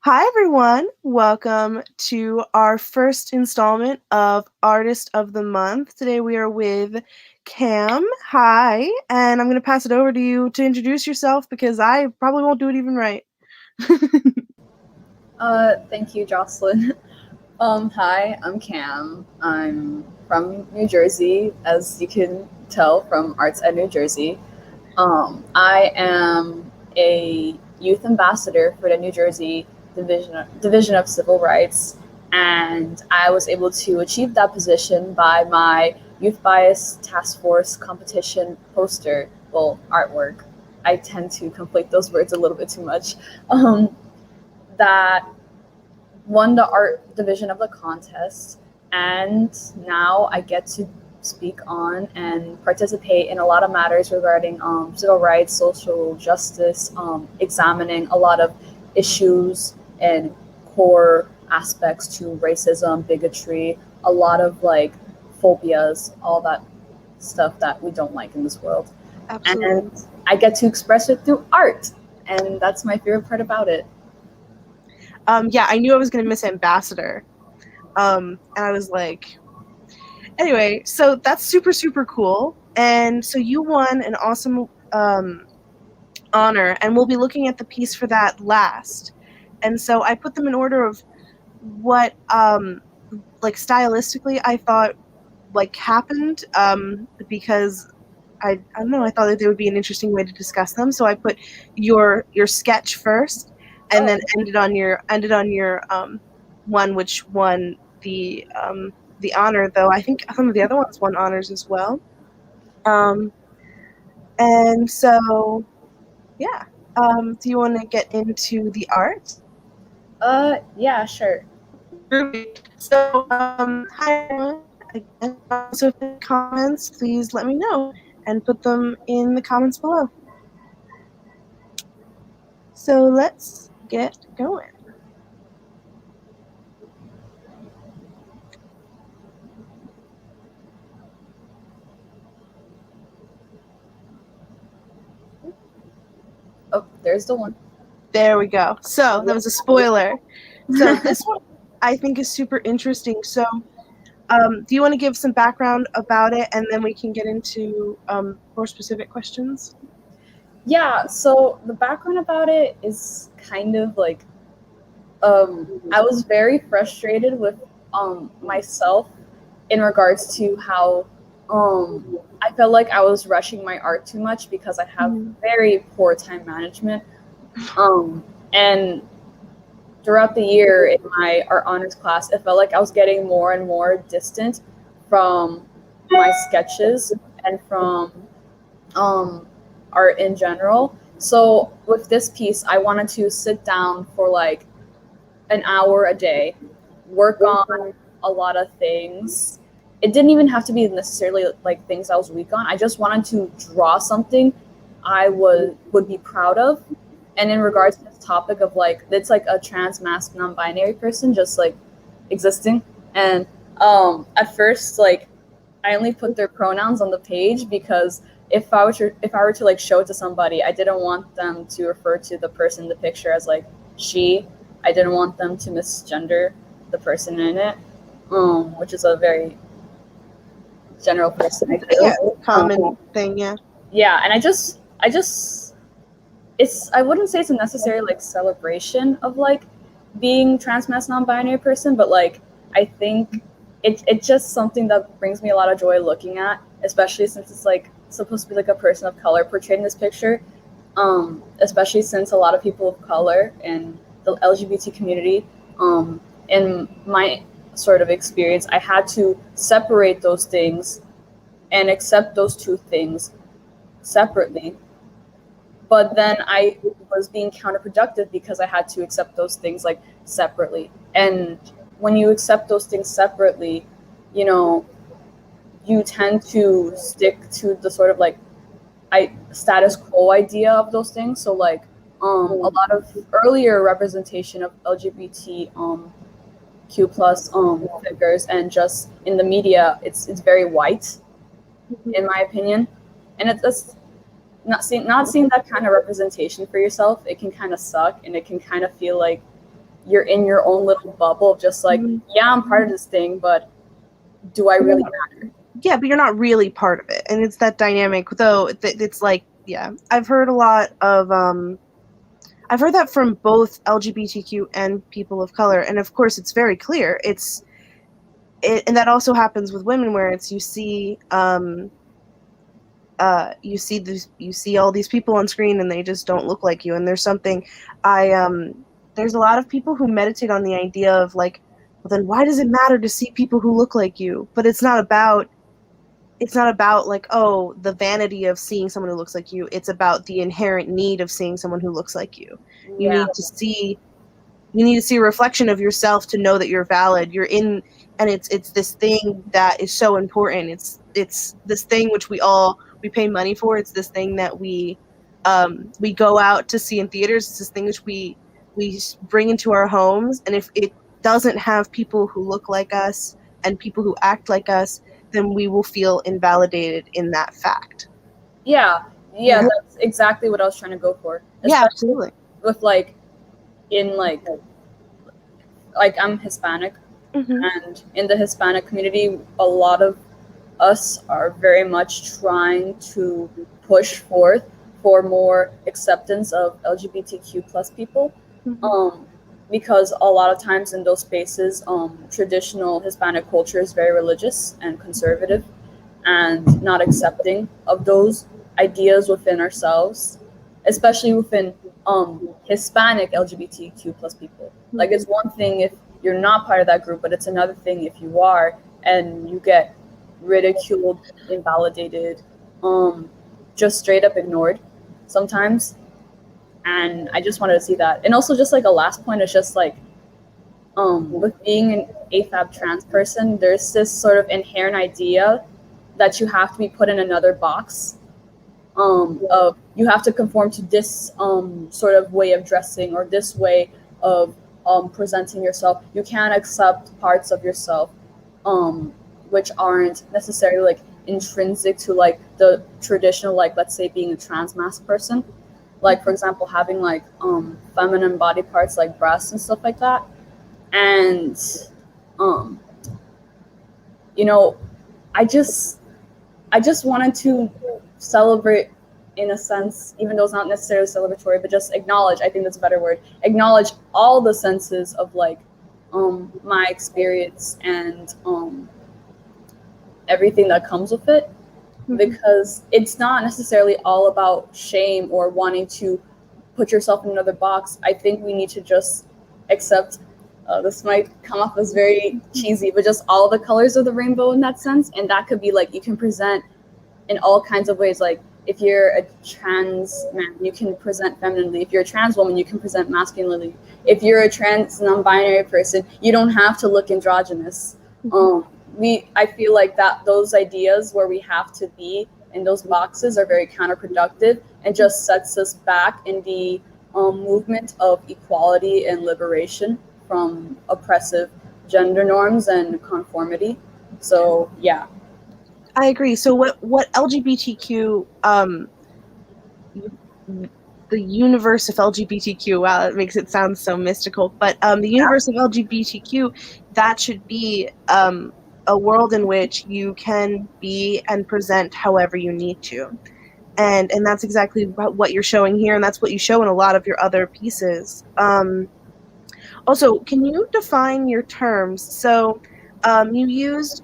Hi, everyone. Welcome to our first installment of Artist of the Month. Today we are with Cam. Hi, and I'm going to pass it over to you to introduce yourself because I probably won't do it even right. Thank you, Jocelyn. Hi, I'm Cam. I'm from New Jersey, as you can tell from Arts at New Jersey. I am a youth ambassador for the New Jersey Division of Civil Rights, and I was able to achieve that position by my Youth Bias Task Force competition poster, well, artwork. I tend to conflate those words a little bit too much. That won the art division of the contest, and now I get to speak on and participate in a lot of matters regarding civil rights, social justice, examining a lot of issues and core aspects to racism, bigotry, a lot of like phobias, all that stuff that we don't like in this world. And Absolutely. I get to express it through art, and that's my favorite part about it. Yeah, I knew I was going to miss Ambassador. And I was like, anyway, so that's super, super cool. And so you won an awesome honor, and we'll be looking at the piece for that last. And so I put them in order of what like stylistically I thought like happened because I don't know, I thought that there would be an interesting way to discuss them, so I put your sketch first and then Oh, ended on your one which won the honor, though I think some of the other ones won honors as well. um and so yeah. Do you want to get into the art? yeah, sure. So, hi everyone. Again, so if you have comments, please let me know and put them in the comments below. So let's get going. Oh, there's the one. There we go. So that was a spoiler. So this one I think is super interesting. So, do you want to give some background about it, and then we can get into more specific questions? Yeah, so the background about it is kind of like I was very frustrated with myself in regards to how I felt like I was rushing my art too much because I have Mhm. very poor time management. And throughout the year in my art honors class, it felt like I was getting more and more distant from my sketches and from um, art in general. So with this piece, I wanted to sit down for like an hour a day, work on a lot of things. It didn't even have to be necessarily like things I was weak on. I just wanted to draw something I would be proud of. And in regards to this topic of like it's like a trans masked non-binary person just like existing. And at first like I only put their pronouns on the page because if I were to like show it to somebody, I didn't want them to refer to the person in the picture as like she. I didn't want them to misgender the person in it, which is a very general person I Yeah, feel. common thing. Yeah. Yeah, and I just I wouldn't say it's a necessary like celebration of like being trans mass non-binary person, but like I think it's just something that brings me a lot of joy looking at, especially since it's like supposed to be like a person of color portrayed in this picture. Especially since a lot of people of color and the LGBT community, in my sort of experience, I had to separate those things and accept those two things separately, but then I was being counterproductive because I had to accept those things like separately. And when you accept those things separately, you know, you tend to stick to the sort of like status quo idea of those things. So like a lot of earlier representation of LGBT Q plus figures and just in the media, it's very white in my opinion, and it's not seeing that kind of representation for yourself, it can kind of suck and it can kind of feel like you're in your own little bubble of just like, Mhm. yeah, I'm part of this thing, but do I really matter? Yeah, but you're not really part of it, and it's that dynamic. Though it's like, yeah, I've heard a lot of I've heard that from both LGBTQ and people of color, and of course, it's very clear. And that also happens with women, where it's you see all these people on screen, and they just don't look like you. And there's something there's a lot of people who meditate on the idea of like, well, then why does it matter to see people who look like you? But it's not about like, oh, the vanity of seeing someone who looks like you. It's about the inherent need of seeing someone who looks like you. You Yeah. need to see a reflection of yourself to know that you're valid. You're in, and it's this thing that is so important. It's this thing which we pay money for. It's this thing that we go out to see in theaters. It's this thing which we bring into our homes. And if it doesn't have people who look like us and people who act like us, then we will feel invalidated in that fact. Yeah, that's exactly what I was trying to go for. Yeah, absolutely. With like, in like I'm Hispanic, Mm-hmm. and in the Hispanic community, a lot of us are very much trying to push forth for more acceptance of LGBTQ plus people. Mm-hmm. Because a lot of times in those spaces, traditional Hispanic culture is very religious and conservative and not accepting of those ideas within ourselves, especially within Hispanic LGBTQ plus people. Like, it's one thing if you're not part of that group, but it's another thing if you are and you get ridiculed, invalidated, just straight up ignored sometimes. And I just wanted to see that. And also, just like a last point, is just like, with being an AFAB trans person, there's this sort of inherent idea that you have to be put in another box, of you have to conform to this sort of way of dressing or this way of presenting yourself. You can't accept parts of yourself which aren't necessarily like intrinsic to like the traditional, like, let's say, being a trans masc person, like, for example, having like feminine body parts like breasts and stuff like that. And um you know, i just I just wanted to celebrate, in a sense, even though it's not necessarily celebratory, but just acknowledge, I think that's a better word, acknowledge all the senses of like my experience and everything that comes with it. Because it's not necessarily all about shame or wanting to put yourself in another box. I think we need to just accept, this might come off as very cheesy, but just all the colors of the rainbow in that sense. And that could be like, you can present in all kinds of ways. Like, if you're a trans man, you can present femininely. If you're a trans woman, you can present masculinely. If you're a trans non-binary person, you don't have to look androgynous. I feel like that those ideas where we have to be in those boxes are very counterproductive and just sets us back in the movement of equality and liberation from oppressive gender norms and conformity. So yeah. I agree. So what LGBTQ the universe of LGBTQ, wow, it makes it sound so mystical, but the universe of LGBTQ, that should be a world in which you can be and present however you need to. And that's exactly what you're showing here, and that's what you show in a lot of your other pieces. Also, can you define your terms? So you used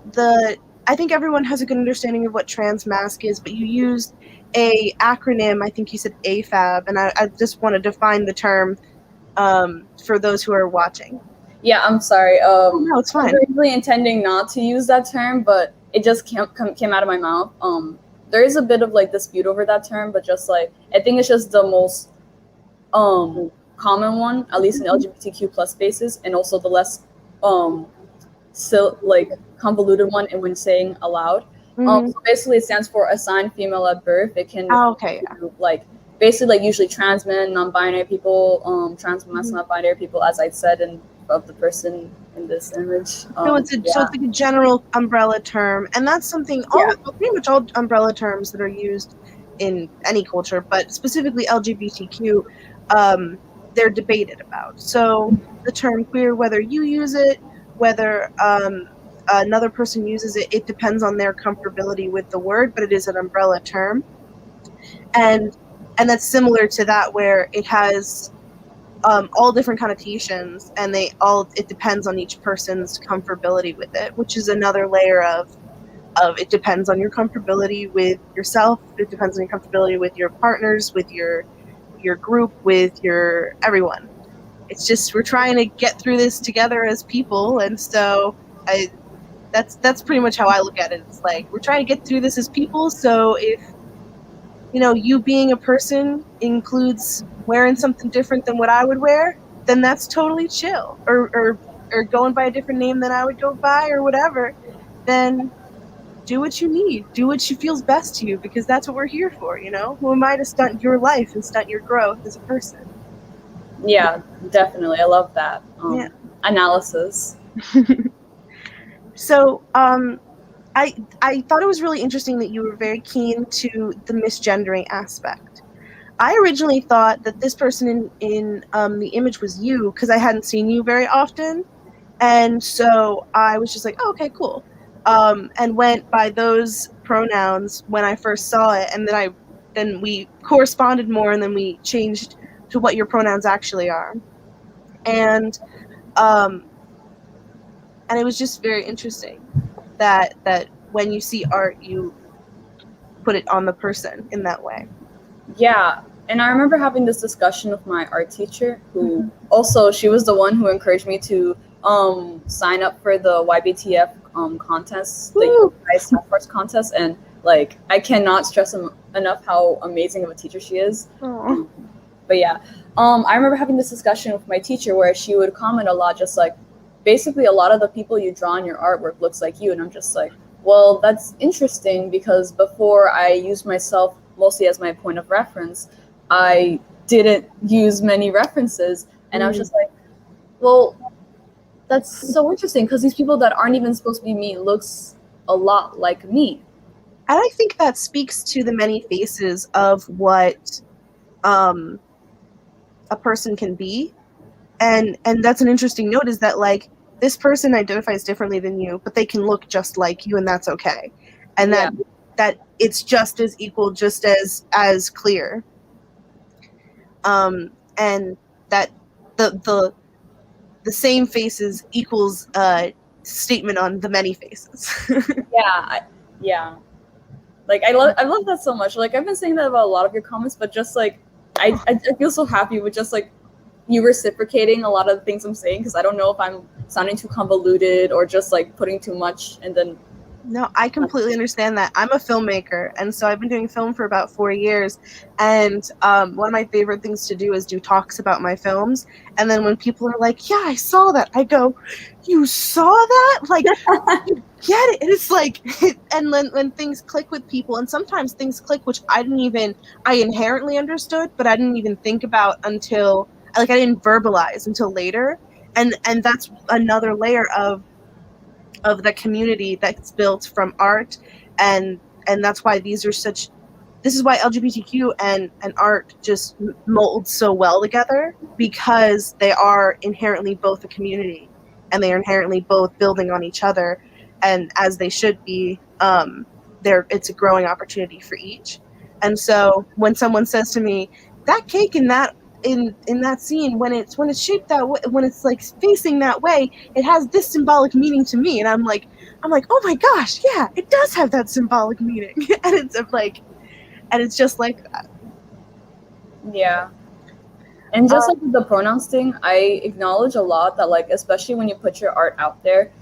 I think everyone has a good understanding of what trans masc is, but you used a acronym. I think you said AFAB, and I just want to define the term for those who are watching. Yeah, I'm sorry. No, it's fine. I was really intending not to use that term, but it just came out of my mouth. There is a bit of like dispute over that term, but just like, I think it's just the most common one, at least in LGBTQ plus spaces, and also the less like convoluted one and when saying aloud. So basically, it stands for assigned female at birth. It can like basically like usually trans men, non-binary people, trans masc, non-binary people, as I said, and of the person in this image. So it's like a general umbrella term, and that's something pretty much all umbrella terms that are used in any culture, but specifically LGBTQ, they're debated about. So the term queer, whether you use it, whether another person uses it, it depends on their comfortability with the word, but it is an umbrella term. And that's similar to that, where it has all different connotations, and it depends on each person's comfortability with it, which is another layer of it depends on your comfortability with yourself, it depends on your comfortability with your partners, with your group, with your everyone. It's just we're trying to get through this together as people, and so that's pretty much how I look at it. It's like we're trying to get through this as people, so if you being a person includes wearing something different than what I would wear, then that's totally chill. Or going by a different name than I would go by or whatever, then do what you need. Do what feels best to you, because that's what we're here for, Who am I to stunt your life and stunt your growth as a person? Yeah, definitely. I love that Yeah. analysis. So, I thought it was really interesting that you were very keen to the misgendering aspect. I originally thought that this person in the image was you, because I hadn't seen you very often, and so I was just like, oh, okay, cool, and went by those pronouns when I first saw it, and then we corresponded more, and then we changed to what your pronouns actually are, and it was just very interesting that when you see art, you put it on the person in that way. Yeah, and I remember having this discussion with my art teacher, who also, she was the one who encouraged me to sign up for the YBTF contest, the UI's Task contest, and like I cannot stress enough how amazing of a teacher she is. But yeah, I remember having this discussion with my teacher where she would comment a lot, just like, basically a lot of the people you draw in your artwork looks like you, and I'm just like, well, that's interesting, because before I used myself mostly as my point of reference, I didn't use many references, and I was just like, well, that's so interesting, because these people that aren't even supposed to be me looks a lot like me. And I think that speaks to the many faces of what a person can be, and that's an interesting note, is that like this person identifies differently than you, but they can look just like you, and that's okay, and that it's just as equal, just as clear, and that the same faces equals statement on the many faces. Yeah, like I love that so much. Like I've been saying that about a lot of your comments, but just like I feel so happy with just like you reciprocating a lot of the things I'm saying, because I don't know if I'm sounding too convoluted or just like putting too much, and then No, I completely understand that. I'm a filmmaker, and so I've been doing film for about 4 years, and one of my favorite things to do is do talks about my films, and then when people are like, yeah, I saw that, I go, you saw that? Like, you get it? And it's like, and when things click with people, and sometimes things click which I inherently understood, but I didn't even think about until, like, I didn't verbalize until later, and that's another layer of the community that's built from art, and that's why this is why LGBTQ and art just mold so well together, because they are inherently both a community, and they are inherently both building on each other, and as they should be, it's a growing opportunity for each. And so when someone says to me, that cake in that scene, when it's shaped that way, when it's like facing that way, it has this symbolic meaning to me, and I'm like, oh my gosh, yeah, it does have that symbolic meaning. And it's just like that. Yeah. And just like with the pronouns thing, I acknowledge a lot that, like, especially when you put your art out there,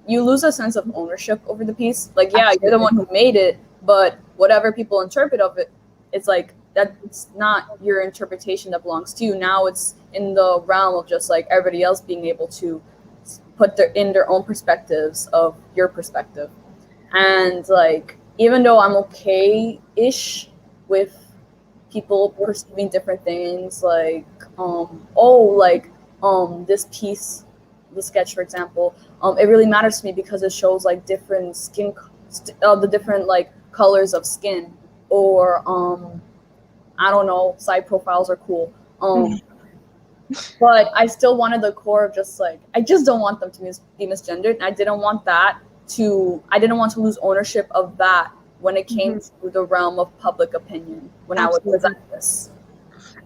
you lose a sense of ownership over the piece. Like, yeah, you're the one who made it, but whatever people interpret of it, it's like that's not your interpretation that belongs to you. Now it's in the realm of just like everybody else being able to put their own perspectives of your perspective. And like, even though I'm okay-ish with people perceiving different things, like this piece, the sketch, for example, it really matters to me because it shows like different the different like colors of skin, or I don't know, side profiles are cool. Um, but I still wanted the core of just like, I just don't want them to be misgendered, and I didn't want to lose ownership of that when it came to the realm of public opinion when I would present this.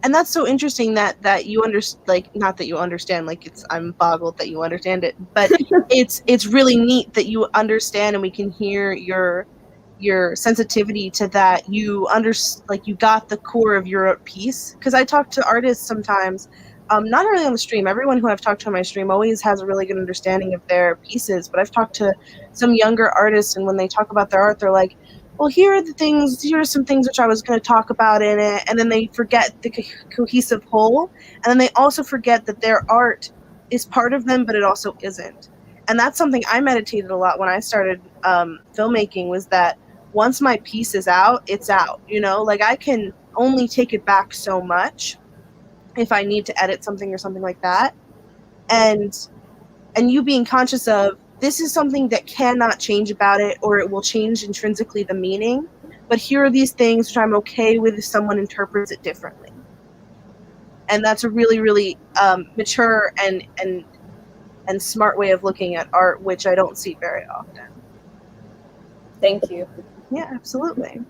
And that's so interesting that you understand, like, not that you understand, like, I'm boggled that you understand it, but it's really neat that you understand, and we can hear your sensitivity to that. You like, you got the core of your piece. Because I talk to artists sometimes, not really on the stream. Everyone who I've talked to on my stream always has a really good understanding of their pieces, but I've talked to some younger artists, and when they talk about their art, they're like, well, here are some things which I was going to talk about in it, and then they forget the cohesive whole, and then they also forget that their art is part of them, but it also isn't. And that's something I meditated a lot when I started filmmaking, was that once my piece is out, it's out, like, I can only take it back so much if I need to edit something or something like that. And you being conscious of, this is something that cannot change about it, or it will change intrinsically the meaning, but here are these things which I'm okay with if someone interprets it differently. And that's a really, really mature and smart way of looking at art, which I don't see very often. Thank you. Yeah, absolutely.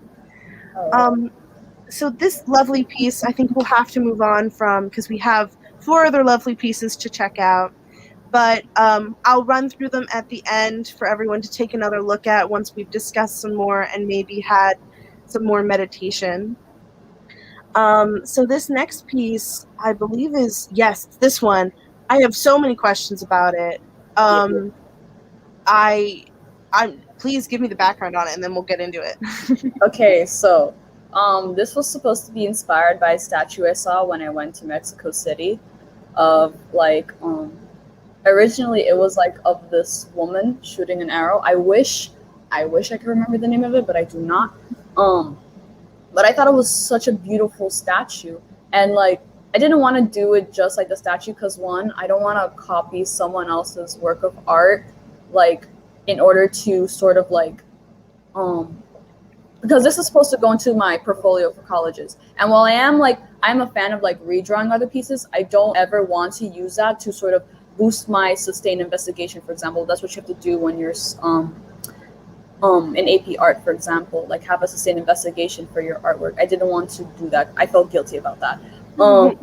So this lovely piece, I think we'll have to move on from, because we have 4 other lovely pieces to check out. But I'll run through them at the end for everyone to take another look at once we've discussed some more and maybe had some more meditation. So this next piece, I believe yes, this one. I have so many questions about it. Please give me the background on it, and then we'll get into it. Okay, so this was supposed to be inspired by a statue I saw when I went to Mexico City of like originally it was like of this woman shooting an arrow. I wish I could remember the name of it, but I do not. But I thought it was such a beautiful statue, and like I didn't want to do it just like the statue, because one, I don't want to copy someone else's work of art, like in order to sort of like because this is supposed to go into my portfolio for colleges. And while I'm a fan of like redrawing other pieces, I don't ever want to use that to sort of boost my sustained investigation. For example, that's what you have to do when you're in AP art, for example, like have a sustained investigation for your artwork. I didn't want to do that. I felt guilty about that. So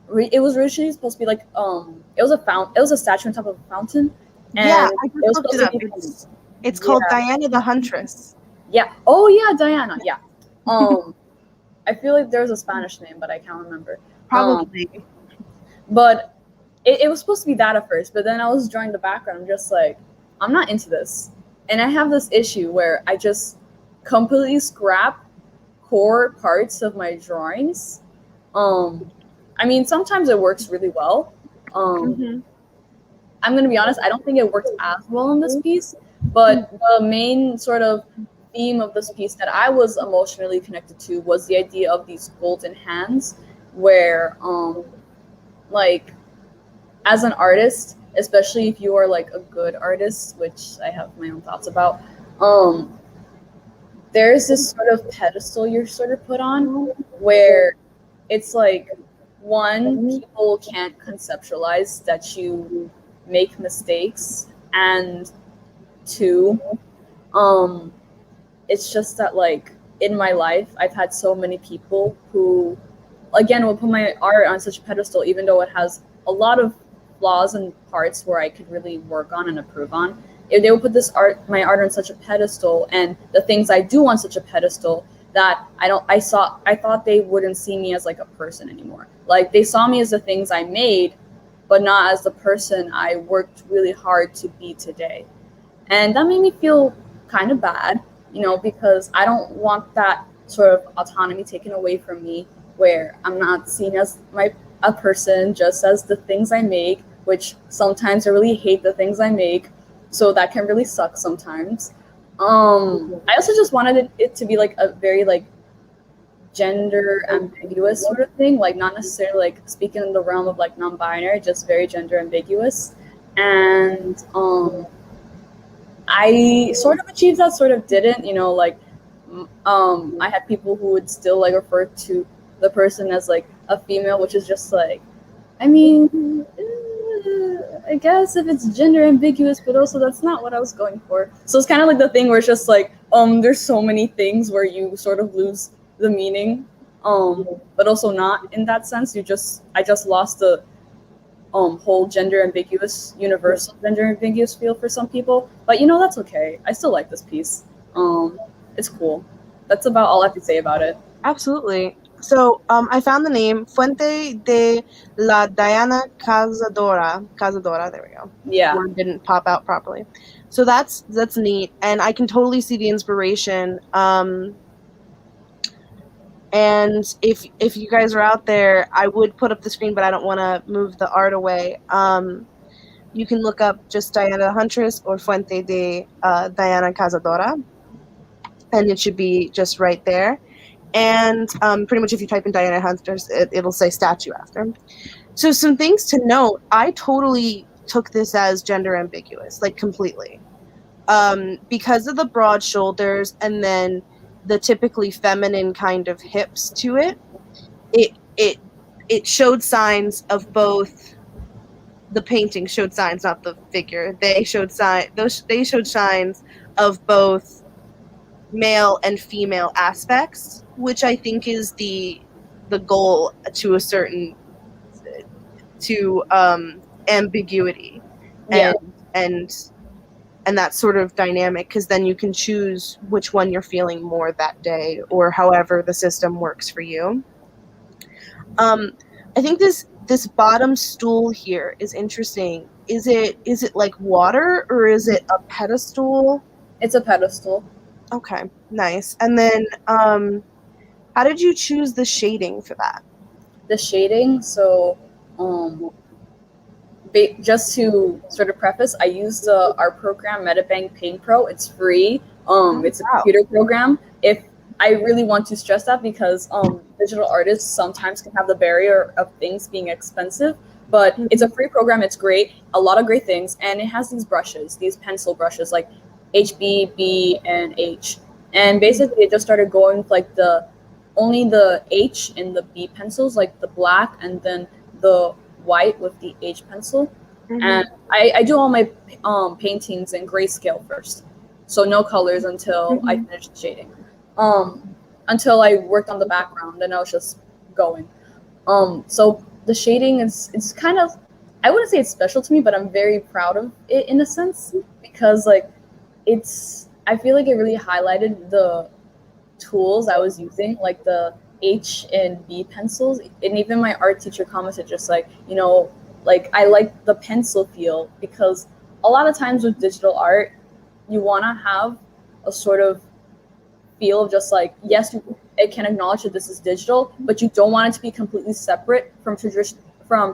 it was originally supposed to be like it was a statue on top of a fountain. And yeah, I just looked it up. It's called Diana the Huntress. Yeah. Oh yeah, Diana. Yeah. I feel like there's a Spanish name, but I can't remember. Probably. But it was supposed to be that at first, but then I was drawing the background. I'm just like, I'm not into this. And I have this issue where I just completely scrap core parts of my drawings. I mean, sometimes it works really well. I'm going to be honest, I don't think it worked as well in this piece, but the main sort of theme of this piece that I was emotionally connected to was the idea of these golden hands, where like as an artist, especially if you are like a good artist, which I have my own thoughts about, there's this sort of pedestal you're sort of put on where it's like, one, people can't conceptualize that you make mistakes, and two, it's just that like in my life I've had so many people who again will put my art on such a pedestal, even though it has a lot of flaws and parts where I could really work on and improve on. If they would put my art on such a pedestal, and the things I do on such a pedestal, that I thought they wouldn't see me as like a person anymore. Like they saw me as the things I made, but not as the person I worked really hard to be today. And that made me feel kind of bad, because I don't want that sort of autonomy taken away from me, where I'm not seen as a person, just as the things I make, which sometimes I really hate the things I make, so that can really suck sometimes. I also just wanted it to be like a very like gender ambiguous sort of thing, like not necessarily like speaking in the realm of like non-binary, just very gender ambiguous. And I sort of achieved that, sort of didn't, like I had people who would still like refer to the person as like a female, which is just like, I mean, I guess if it's gender ambiguous, but also that's not what I was going for. So it's kind of like the thing where it's just like, there's so many things where you sort of lose the meaning, but also not in that sense. I just lost the whole gender ambiguous, universal gender ambiguous feel for some people. But that's okay. I still like this piece. It's cool. That's about all I have to say about it. Absolutely. So I found the name Fuente de la Diana Cazadora. Cazadora, there we go. Yeah. The word didn't pop out properly. So that's neat, and I can totally see the inspiration. And if you guys are out there, I would put up the screen, but I don't want to move the art away. You can look up just Diana the Huntress or Fuente de Diana Cazadora, and it should be just right there. And pretty much if you type in Diana Huntress, it'll say statue after. So some things to note, I totally took this as gender ambiguous, like completely. Because of the broad shoulders and then the typically feminine kind of hips to it, it showed signs of both. The painting showed signs, not the figure. They showed signs of both male and female aspects, which I think is the goal to a certain ambiguity, Yeah. and that sort of dynamic, because then you can choose which one you're feeling more that day, or however the system works for you. I think this bottom stool here is interesting. Is it like water, or is it a pedestal? It's a pedestal. Okay, nice. And then how did you choose the shading for that? The shading, so just to sort of preface, I use our program MetaBank Paint Pro. It's free. It's a computer program. If I really want to stress that, because digital artists sometimes can have the barrier of things being expensive, but it's a free program. It's great, a lot of great things, and it has these brushes, these pencil brushes like HB, B, and H. And basically, it just started going with like only the H in the B pencils, like the black, and then the white with the H pencil. And I do all my paintings in grayscale first, so no colors until I finish the shading. Until I worked on the background, and I was just going. So the shading it's kind of, I wouldn't say it's special to me, but I'm very proud of it in a sense, because like I feel like it really highlighted the tools I was using, like the H and B pencils. And even my art teacher commented just like, like I like the pencil feel, because a lot of times with digital art, you want to have a sort of feel of just like, yes, it can acknowledge that this is digital, but you don't want it to be completely separate from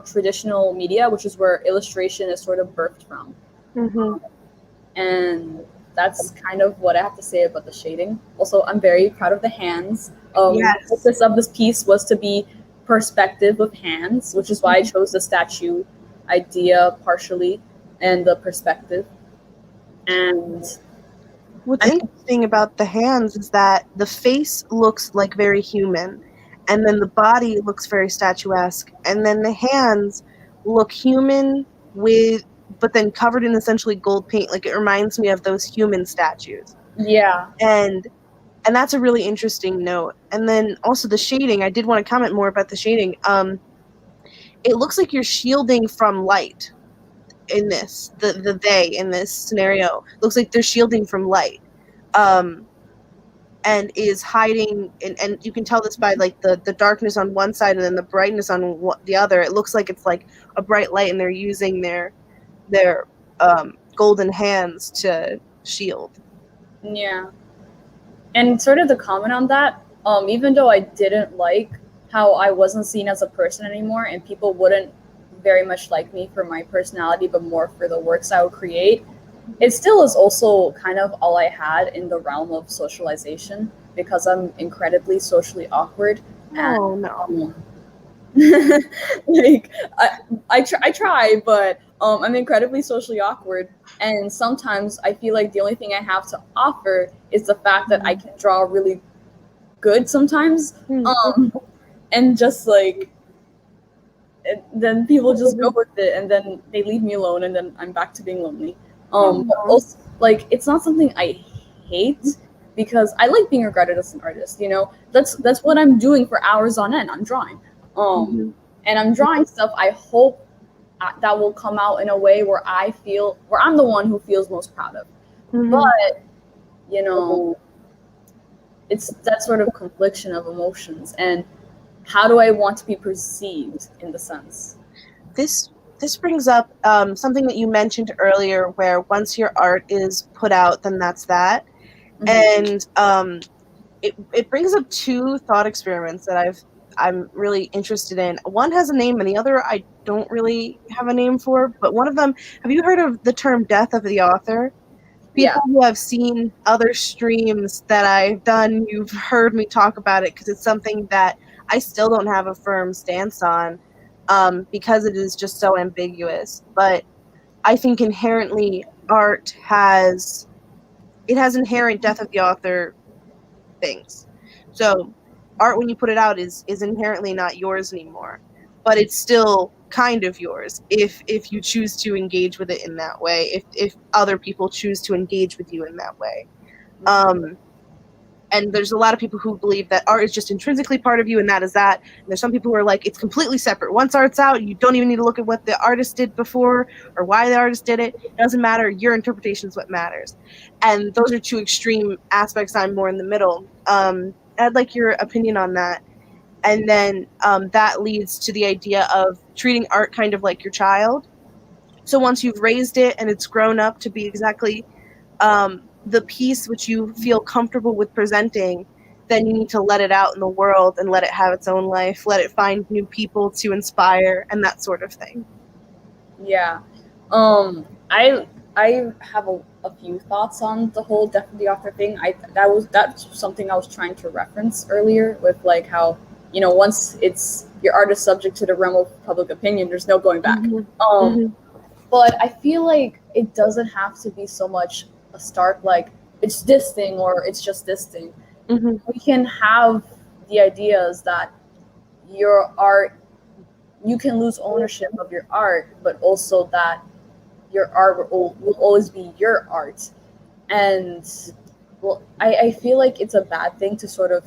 traditional media, which is where illustration is sort of birthed from. And that's kind of what I have to say about the shading. Also, I'm very proud of the hands. The focus of this piece was to be perspective of hands, which is why I chose the statue idea partially, and the perspective. And what's interesting about the hands is that the face looks like very human, and then the body looks very statuesque, and then the hands look human but then covered in essentially gold paint. Like, it reminds me of those human statues. Yeah. And that's a really interesting note. And then also the shading, I did want to comment more about the shading. It looks like you're shielding from light in this. They in this scenario looks like they're shielding from light. And is hiding, and you can tell this by like the darkness on one side and then the brightness on the other. It looks like it's like a bright light, and they're using their golden hands to shield. Yeah. And sort of the comment on that, even though I didn't like how I wasn't seen as a person anymore, and people wouldn't very much like me for my personality, but more for the works I would create, it still is also kind of all I had in the realm of socialization, because I'm incredibly socially awkward. Oh, no. Like I try, but I'm incredibly socially awkward, and sometimes I feel like the only thing I have to offer is the fact that I can draw really good sometimes. And just like then people just go with it, and then they leave me alone, and then I'm back to being lonely. But also, like, it's not something I hate, because I like being regarded as an artist. You know, that's what I'm doing for hours on end. I'm drawing, and I'm drawing stuff. I hope that will come out in a way where I'm the one who feels most proud of. But you know, it's that sort of confliction of emotions, and how do I want to be perceived in the sense? This brings up something that you mentioned earlier, where once your art is put out, then that's that. And it brings up two thought experiments that I'm really interested in. One has a name, and the other I don't really have a name for. But one of them, have you heard of the term "death of the author"? People who have seen other streams that I've done, you've heard me talk about it, because it's something that I still don't have a firm stance on, because it is just so ambiguous. But I think inherently art has inherent death of the author things. So art, when you put it out, is inherently not yours anymore, but it's still kind of yours if you choose to engage with it in that way, if other people choose to engage with you in that way. And there's a lot of people who believe that art is just intrinsically part of you, and that is that. And there's some people who are like, it's completely separate. Once art's out, you don't even need to look at what the artist did before or why the artist did it. It doesn't matter. Your interpretation is what matters. And those are two extreme aspects. I'm more in the middle. I'd like your opinion on that. And then that leads to the idea of treating art kind of like your child. So once you've raised it and it's grown up to be exactly the piece which you feel comfortable with presenting, then you need to let it out in the world and let it have its own life, let it find new people to inspire, and that sort of thing. Yeah. I have a few thoughts on the whole death of the author thing. That's something I was trying to reference earlier, with like how, you know, once it's your art is subject to the realm of public opinion, there's no going back. But I feel like it doesn't have to be so much a stark, like, it's this thing or it's just this thing. We can have the ideas that your art, you can lose ownership of your art, but also that your art will always be your art. And well, I feel like it's a bad thing to sort of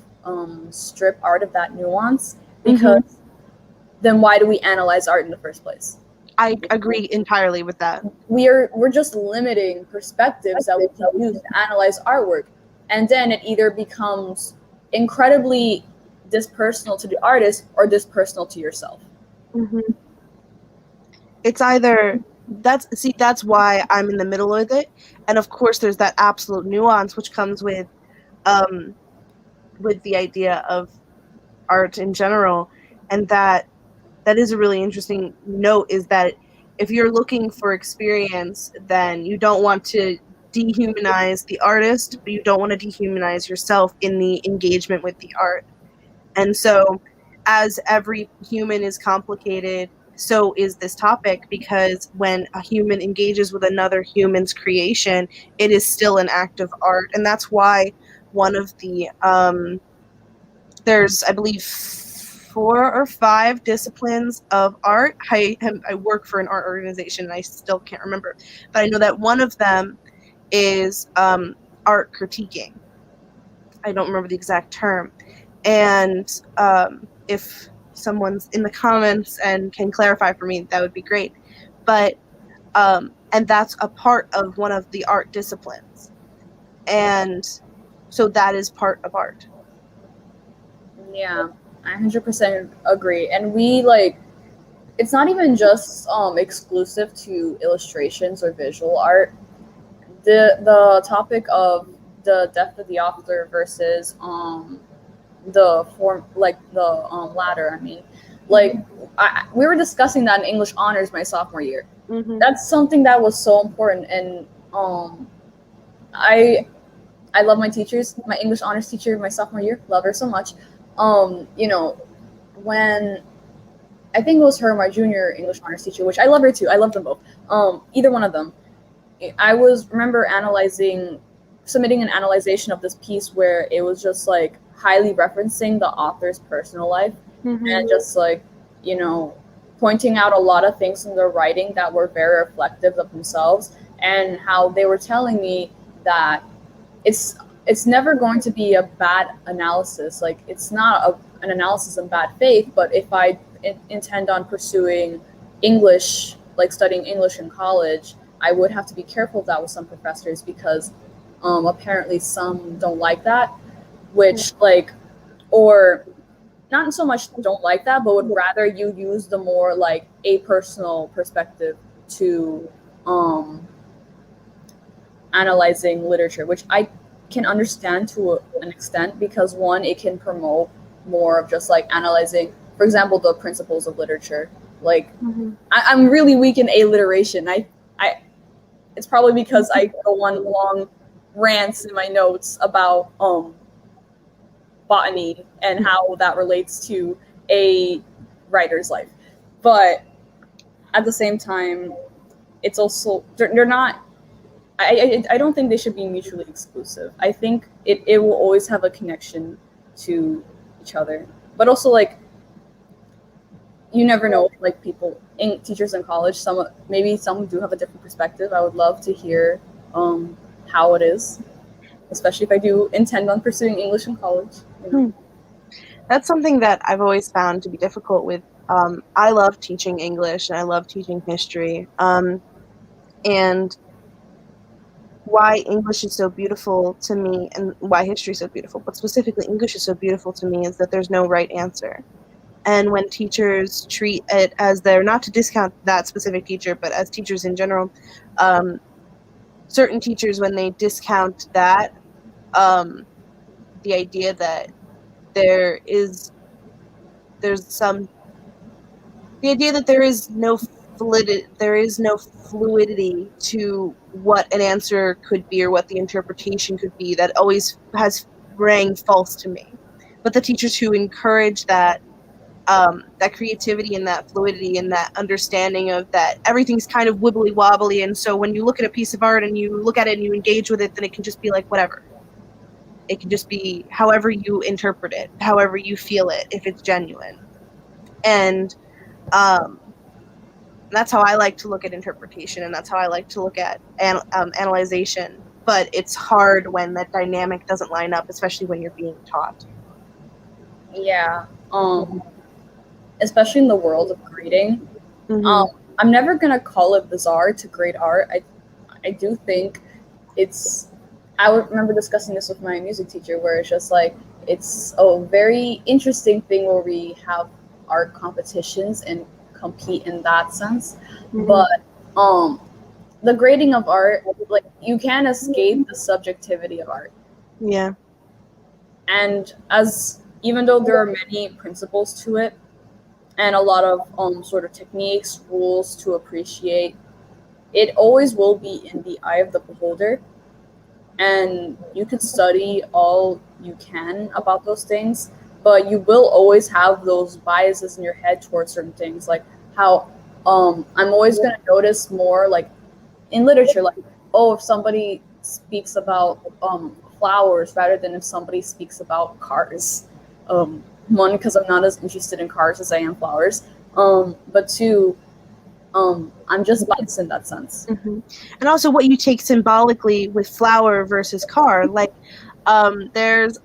strip art of that nuance, because then why do we analyze art in the first place? I agree entirely with that. We're just limiting perspectives that we can use to analyze artwork, and then it either becomes incredibly dispersonal to the artist or dispersonal to yourself. It's either that's why I'm in the middle of it, and of course there's that absolute nuance which comes with the idea of art in general, and that is a really interesting note, is that if you're looking for experience, then you don't want to dehumanize the artist, but you don't want to dehumanize yourself in the engagement with the art. And so, as every human is complicated, so is this topic, because when a human engages with another human's creation, it is still an act of art. And that's why one of the, there's, I believe, 4 or 5 disciplines of art. I work for an art organization, and I still can't remember, but I know that one of them is art critiquing. I don't remember the exact term. And if someone's in the comments and can clarify for me, that would be great. But and that's a part of one of the art disciplines, and so that is part of art. Yeah, I 100% agree. And we, like, it's not even just exclusive to illustrations or visual art. The topic of the death of the author versus the form, like the latter. I mean, like, we were discussing that in English honors my sophomore year. That's something that was so important, and I love my teachers. My English honors teacher my sophomore year, love her so much. You know, when I think it was her, my junior English honors teacher, which I love her too. I love them both. Either one of them. I was remember submitting an analyzation of this piece where it was just like highly referencing the author's personal life and just like, you know, pointing out a lot of things in their writing that were very reflective of themselves, and how they were telling me that it's never going to be a bad analysis. Like, it's not an analysis in bad faith, but if I intend on pursuing English, like studying English in college, I would have to be careful of that with some professors, because apparently some don't like that, which like, or not so much don't like that, but would rather you use the more like a personal perspective to analyzing literature, which I can understand to an extent, because one, it can promote more of just like analyzing, for example, the principles of literature. Like, I'm really weak in alliteration. I it's probably because I go on long rants in my notes about botany and how that relates to a writer's life. But at the same time, it's also, they're not, I don't think they should be mutually exclusive. I think it will always have a connection to each other. But also, like, you never know, like, teachers in college, maybe some do have a different perspective. I would love to hear how it is, especially if I do intend on pursuing English in college. You know? That's something that I've always found to be difficult with. I love teaching English and I love teaching history. And why English is so beautiful to me, and why history is so beautiful, but specifically English is so beautiful to me, is that there's no right answer. And when teachers treat it as their, not to discount that specific teacher, but as teachers in general, certain teachers, when they discount that, the idea that there is no fluidity to what an answer could be or what the interpretation could be, that always has rang false to me. But the teachers who encourage that creativity and that fluidity and that understanding of that everything's kind of wibbly wobbly, and so when you look at a piece of art and you look at it and you engage with it, then it can just be like whatever. It can just be however you interpret it, however you feel it, if it's genuine. And that's how I like to look at interpretation, and that's how I like to look at analyzation. But it's hard when that dynamic doesn't line up, especially when you're being taught. Yeah. Especially in the world of grading. I'm never gonna call it bizarre to grade art. I do think I would remember discussing this with my music teacher, where it's just like, it's a very interesting thing where we have art competitions and compete in that sense. But the grading of art, like, you can't escape the subjectivity of art. Yeah. And even though there are many principles to it, and a lot of sort of techniques, rules to appreciate, it always will be in the eye of the beholder. And you could study all you can about those things, but you will always have those biases in your head towards certain things. Like how I'm always going to notice more, like in literature, like, oh, if somebody speaks about flowers rather than if somebody speaks about cars. One, because I'm not as interested in cars as I am flowers. But two, I'm just biased in that sense. And also what you take symbolically with flower versus car. Like, there's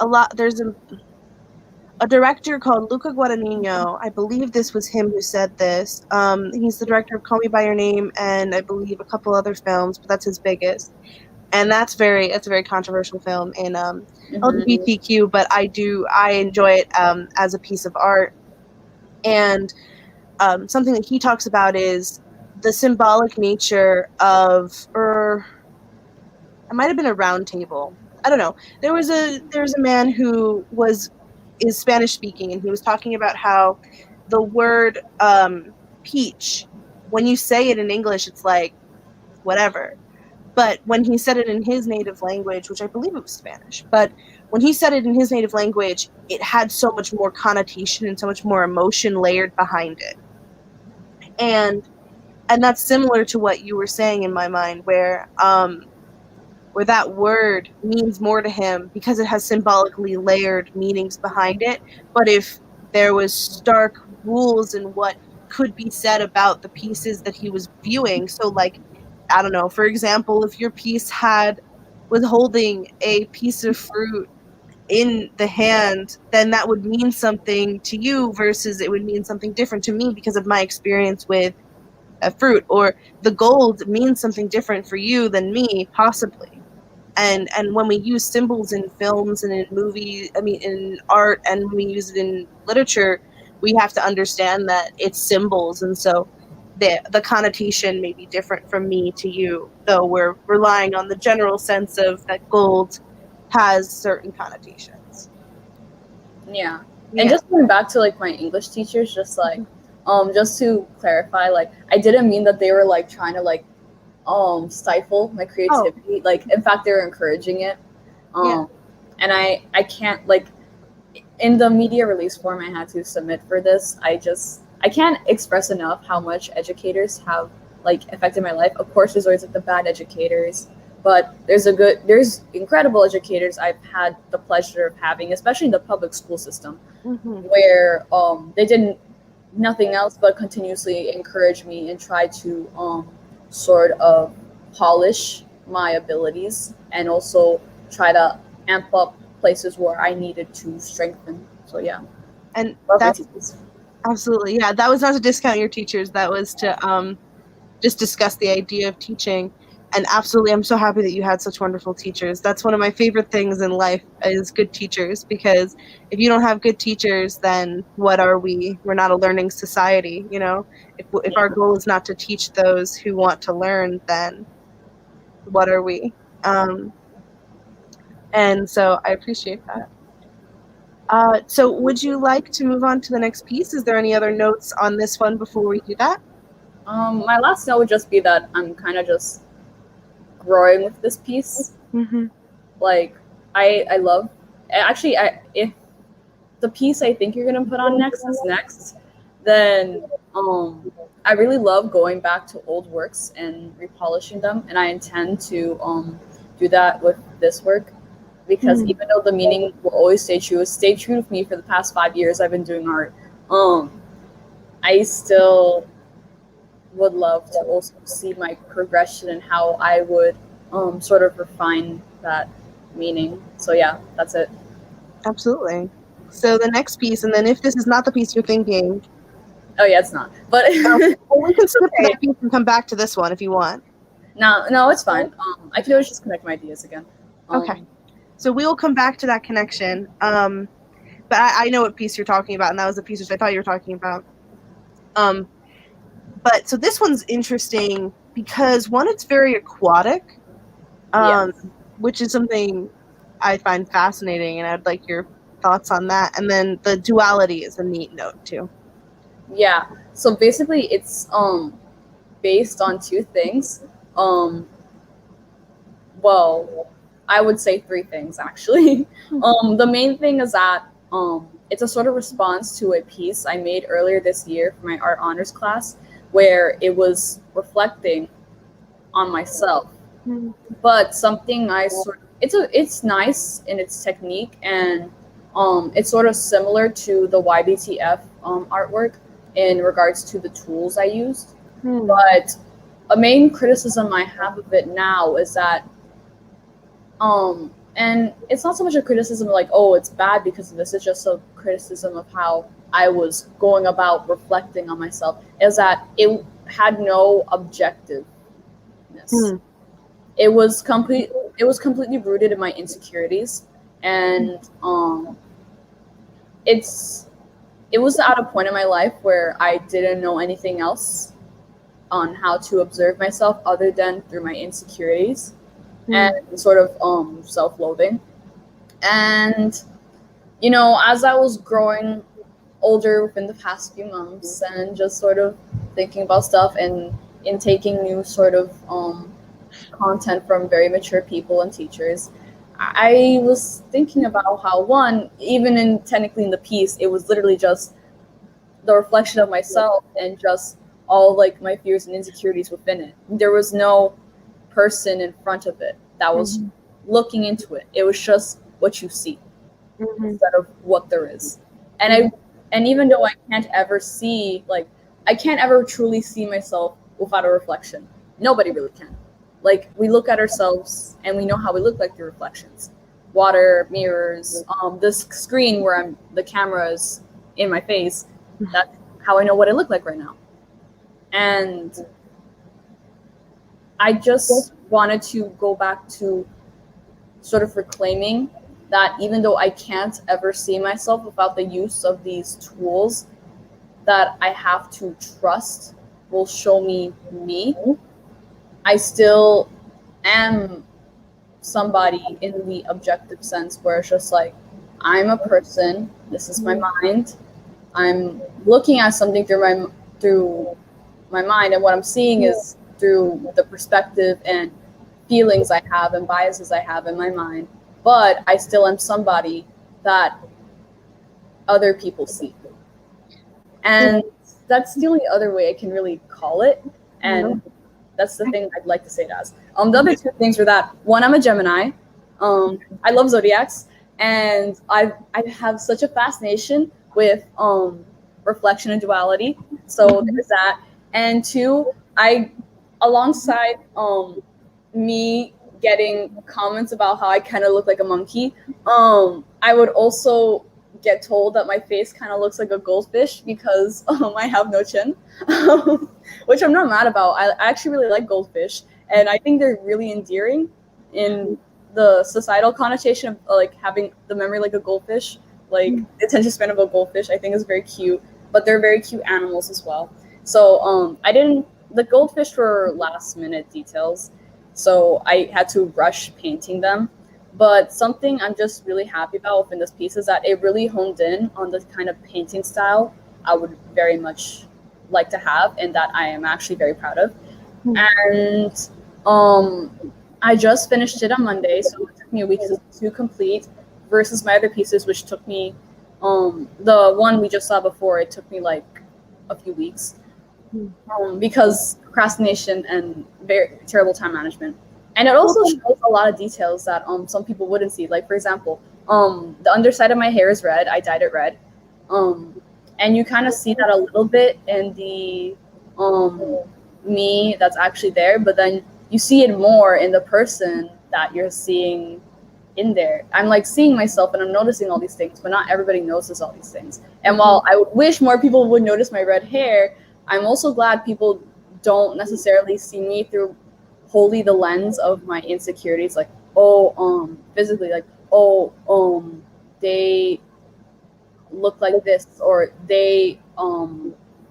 a director called Luca Guadagnino. I believe this was him who said this. He's the director of Call Me By Your Name and I believe a couple other films, but that's his biggest. And it's a very controversial film in LGBTQ, but I enjoy it as a piece of art. And something that he talks about is the symbolic nature of, or it might have been a round table. I don't know. There was a man who is Spanish speaking, and he was talking about how the word peach, when you say it in English, it's like whatever. But when he said it in his native language, which I believe it was Spanish, but when he said it in his native language, it had so much more connotation and so much more emotion layered behind it. And that's similar to what you were saying in my mind, where that word means more to him because it has symbolically layered meanings behind it. But if there was stark rules in what could be said about the pieces that he was viewing, so like, I don't know, for example, if your piece was holding a piece of fruit in the hand, then that would mean something to you versus it would mean something different to me because of my experience with a fruit. Or the gold means something different for you than me, possibly. And when we use symbols in films and in movies, I mean in art, and when we use it in literature, we have to understand that it's symbols, and so the connotation may be different from me to you, though we're relying on the general sense of that gold has certain connotations. Yeah. And just going back to like my English teachers, just like just to clarify, like I didn't mean that they were like trying to like stifle my creativity. Like in fact they were encouraging it. And I can't, like, in the media release form I had to submit for this, I can't express enough how much educators have like affected my life. Of course there's always like the bad educators, but there's incredible educators I've had the pleasure of having, especially in the public school system, where they did nothing else but continuously encourage me and try to sort of polish my abilities and also try to amp up places where I needed to strengthen. So yeah. And that's absolutely, yeah, that was not to discount your teachers, that was to just discuss the idea of teaching. And absolutely, I'm so happy that you had such wonderful teachers. That's one of my favorite things in life, is good teachers, because if you don't have good teachers, then what are we? We're not a learning society, you know? If our goal is not to teach those who want to learn, then what are we? And so I appreciate that. So would you like to move on to the next piece? Is there any other notes on this one before we do that? My last note would just be that I'm kind of just growing with this piece. Like I love, actually, if the piece I think you're gonna put on next is next, then I really love going back to old works and repolishing them, and I intend to do that with this work, because even though the meaning will always stay true, it's stayed true with me for the past 5 years I've been doing art. I still would love to also see my progression and how I would sort of refine that meaning. So yeah, that's it. Absolutely. So the next piece, and then if this is not the piece you're thinking... Oh yeah, it's not. But well, we can skip that piece and come back to this one if you want. No, it's fine. I can always just connect my ideas again. Okay. So we will come back to that connection. But I know what piece you're talking about, and that was the piece which I thought you were talking about. But so this one's interesting because, one, it's very aquatic, which is something I find fascinating, and I'd like your thoughts on that. And then the duality is a neat note too. Yeah. So basically, it's based on two things. Well, I would say three things actually. The main thing is that it's a sort of response to a piece I made earlier this year for my art honors class, where it was reflecting on myself, but something I sort of, it's nice in its technique, and it's sort of similar to the YBTF artwork in regards to the tools I used. But a main criticism I have of it now is that and it's not so much a criticism like, oh, it's bad because of this, it's just a criticism of how I was going about reflecting on myself, is that it had no objectiveness. It was completely rooted in my insecurities, and it was at a point in my life where I didn't know anything else on how to observe myself other than through my insecurities and sort of self-loathing. And you know, as I was growing older within the past few months and just sort of thinking about stuff and intaking new sort of content from very mature people and teachers, I was thinking about how, one, even technically in the piece, it was literally just the reflection of myself and just all like my fears and insecurities within it. There was no person in front of it that was looking into it. It was just what you see instead of what there is. And even though I can't ever see, like, I can't ever truly see myself without a reflection. Nobody really can. Like, we look at ourselves and we know how we look like through reflections. Water, mirrors, this screen where the camera is in my face. That's how I know what I look like right now. And I just wanted to go back to sort of reclaiming that even though I can't ever see myself without the use of these tools that I have to trust will show me, I still am somebody in the objective sense where it's just like, I'm a person, this is my mind, I'm looking at something through my mind, and what I'm seeing is through the perspective and feelings I have and biases I have in my mind, but I still am somebody that other people see. And that's the only other way I can really call it. And that's the thing I'd like to say it as. The other two things were that, one, I'm a Gemini. I love zodiacs, and I have such a fascination with reflection and duality. So there's that. And two, alongside me getting comments about how I kind of look like a monkey, I would also get told that my face kind of looks like a goldfish because I have no chin, which I'm not mad about. I actually really like goldfish, and I think they're really endearing in the societal connotation of like having the memory like a goldfish, like the attention span of a goldfish. I think is very cute, but they're very cute animals as well. So the goldfish were last minute details, so I had to rush painting them. But something I'm just really happy about within this piece is that it really honed in on the kind of painting style I would very much like to have, and that I am actually very proud of. And I just finished it on Monday, so it took me a week to complete, versus my other pieces, which took me, the one we just saw before, it took me like a few weeks, because procrastination and very terrible time management. And it also shows a lot of details that some people wouldn't see. Like, for example, the underside of my hair is red. I dyed it red. And you kind of see that a little bit in the me that's actually there, but then you see it more in the person that you're seeing in there. I'm like seeing myself and I'm noticing all these things, but not everybody notices all these things. And while I wish more people would notice my red hair, I'm also glad people don't necessarily see me through wholly the lens of my insecurities, like, physically, like, they look like this, or they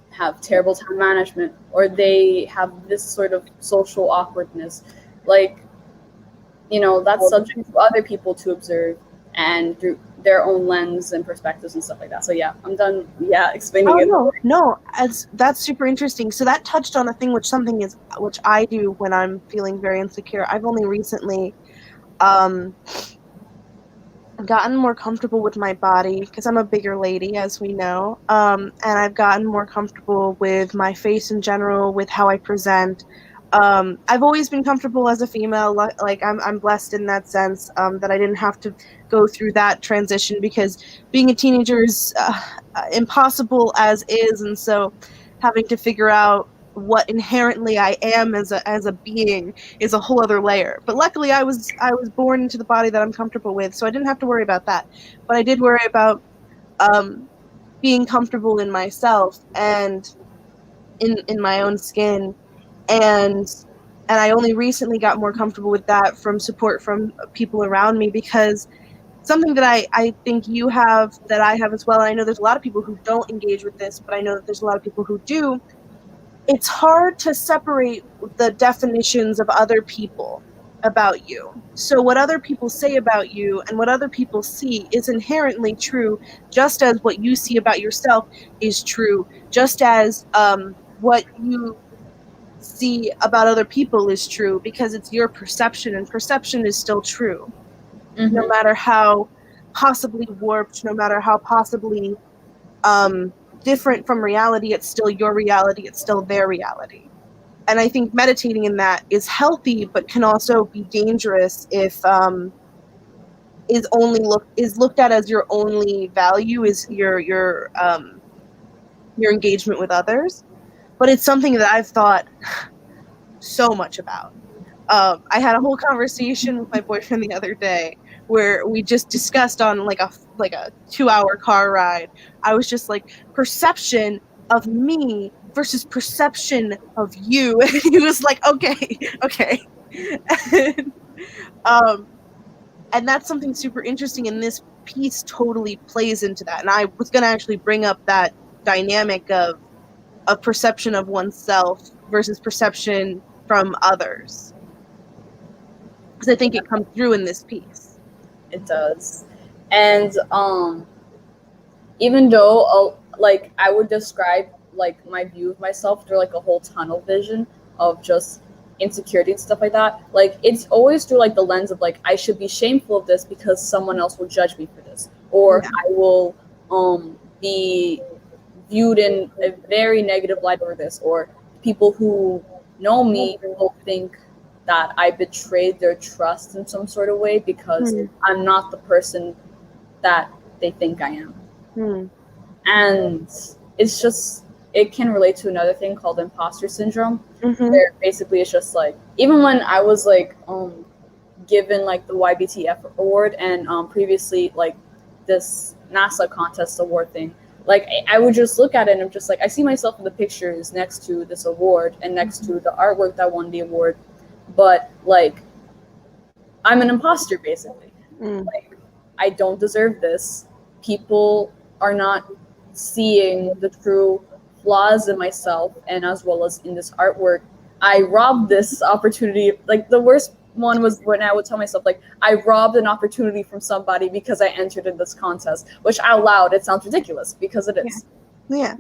have terrible time management, or they have this sort of social awkwardness. Like, that's subject to other people to observe and through their own lens and perspectives and stuff like that. So yeah, I'm done. Yeah, explaining it. No, that's super interesting. So that touched on a thing which I do when I'm feeling very insecure. I've only recently gotten more comfortable with my body because I'm a bigger lady, as we know, and I've gotten more comfortable with my face in general, with how I present. I've always been comfortable as a female. Like I'm blessed in that sense, that I didn't have to go through that transition, because being a teenager is impossible as is, and so having to figure out what inherently I am as a being is a whole other layer. But luckily, I was born into the body that I'm comfortable with, so I didn't have to worry about that. But I did worry about being comfortable in myself and in my own skin. And I only recently got more comfortable with that from support from people around me, because something that I think you have, that I have as well, and I know there's a lot of people who don't engage with this, but I know that there's a lot of people who do, it's hard to separate the definitions of other people about you. So what other people say about you and what other people see is inherently true, just as what you see about yourself is true, just as what you see about other people is true, because it's your perception, and perception is still true, no matter how possibly warped, no matter how possibly different from reality, it's still your reality, it's still their reality. And I think meditating in that is healthy, but can also be dangerous if is looked at as your only value, is your engagement with others. But it's something that I've thought so much about. I had a whole conversation with my boyfriend the other day where we just discussed on like a 2-hour car ride. I was just like, perception of me versus perception of you. And he was like, okay. and, and that's something super interesting, and this piece totally plays into that. And I was going to actually bring up that dynamic of perception of oneself versus perception from others, because I think it comes through in this piece. It does. And even though like I would describe like my view of myself through like a whole tunnel vision of just insecurity and stuff like that, like it's always through like the lens of like I should be shameful of this because someone else will judge me for this, or I will be viewed in a very negative light over this, or people who know me will think that I betrayed their trust in some sort of way because I'm not the person that they think I am. And it's just, it can relate to another thing called imposter syndrome, where basically it's just like, even when I was like given like the YBTF award and previously like this NASA contest award thing, like I would just look at it and I'm just like, I see myself in the pictures next to this award and next to the artwork that won the award, but like I'm an imposter basically. Like I don't deserve this. People are not seeing the true flaws in myself and as well as in this artwork. I robbed this opportunity. Like the worst one was when I would tell myself like I robbed an opportunity from somebody because I entered in this contest, which out loud it sounds ridiculous because it is. Yeah.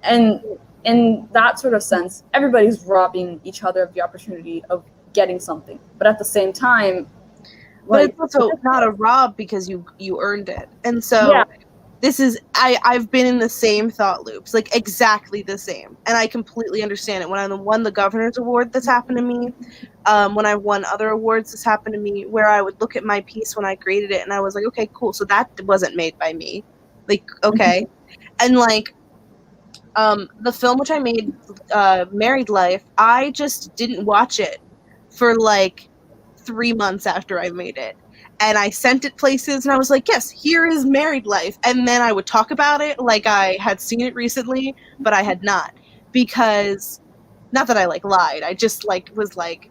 And in that sort of sense, everybody's robbing each other of the opportunity of getting something. But at the same time, but it's also not a rob because you earned it. And so this is I've been in the same thought loops, like exactly the same, and I completely understand it. When I won the governor's award, this happened to me. When I won other awards, this happened to me, where I would look at my piece when I created it and I was like, okay, cool, so that wasn't made by me, like, okay. And like the film which I made, Married Life, I just didn't watch it for like 3 months after I made it. And I sent it places and I was like, yes, here is Married Life. And then I would talk about it like I had seen it recently, but I had not. Because, not that I like lied, I just like was like,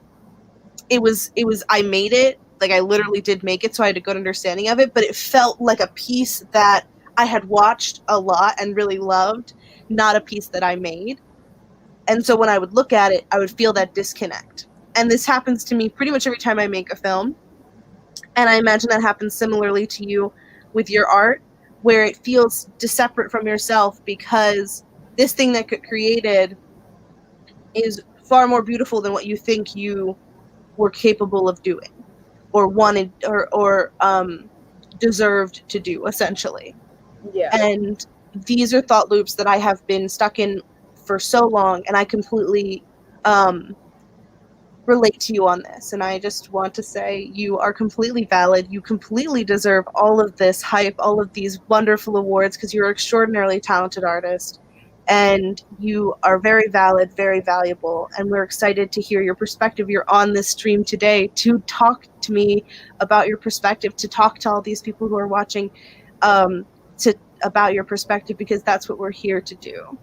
it was, I made it, like I literally did make it, so I had a good understanding of it, but it felt like a piece that I had watched a lot and really loved, not a piece that I made. And so when I would look at it, I would feel that disconnect. And this happens to me pretty much every time I make a film. And I imagine that happens similarly to you with your art, where it feels separate from yourself because this thing that got created is far more beautiful than what you think you were capable of doing or wanted or deserved to do, essentially. Yeah. And these are thought loops that I have been stuck in for so long, and I completely relate to you on this. And I just want to say you are completely valid. You completely deserve all of this hype, all of these wonderful awards, because you're an extraordinarily talented artist. And you are very valid, very valuable, and we're excited to hear your perspective. You're on this stream today to talk to me about your perspective, to talk to all these people who are watching about your perspective, because that's what we're here to do.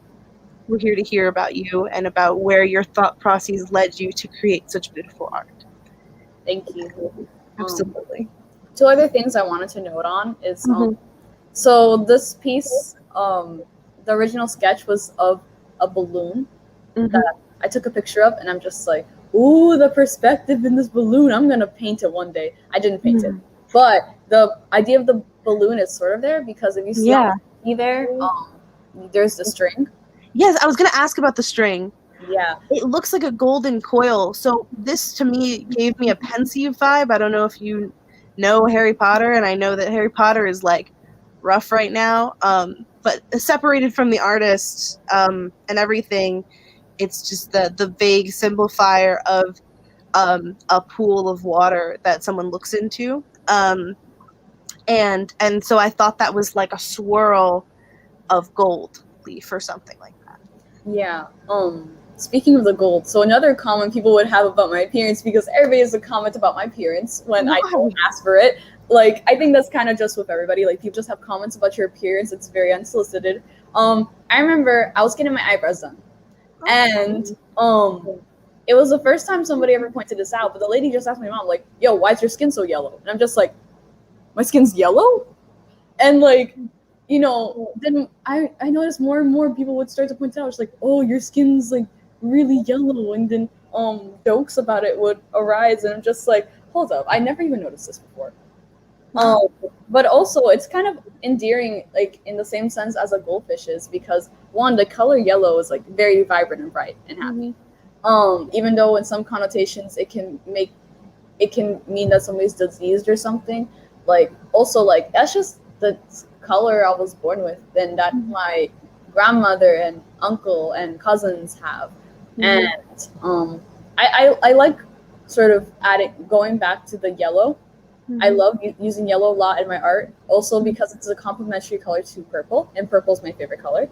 We're here to hear about you and about where your thought process led you to create such beautiful art. Thank you. Absolutely. 2 other things I wanted to note on is so this piece, the original sketch was of a balloon that I took a picture of, and I'm just like, ooh, the perspective in this balloon, I'm gonna paint it one day. I didn't paint it, but the idea of the balloon is sort of there because if you see there, there's the string. Yes, I was going to ask about the string. Yeah. It looks like a golden coil. So this, to me, gave me a pensive vibe. I don't know if you know Harry Potter, and I know that Harry Potter is, like, rough right now. but separated from the artist and everything, it's just the vague simplifier of a pool of water that someone looks into. And so I thought that was like a swirl of gold leaf or something like that. Yeah. Speaking of the gold, so another comment people would have about my appearance, because everybody has a comment about my appearance when I don't ask for it. Like, I think that's kind of just with everybody. Like, people just have comments about your appearance. It's very unsolicited. I remember I was getting my eyebrows done, and it was the first time somebody ever pointed this out. But the lady just asked my mom, like, "Yo, why is your skin so yellow?" And I'm just like, "My skin's yellow?" And like, you know, then I noticed more and more people would start to point out, it's like, "Oh, your skin's like really yellow," and then jokes about it would arise, and I'm just like, hold up, I never even noticed this before. But also it's kind of endearing, like in the same sense as a goldfish is, because one, the color yellow is like very vibrant and bright and happy. Even though in some connotations it can mean that somebody's diseased or something. Like, also, like, that's just the color I was born with, and that my grandmother and uncle and cousins have. And I like sort of going back to the yellow. I love using yellow a lot in my art, also because it's a complementary color to purple, and purple is my favorite color.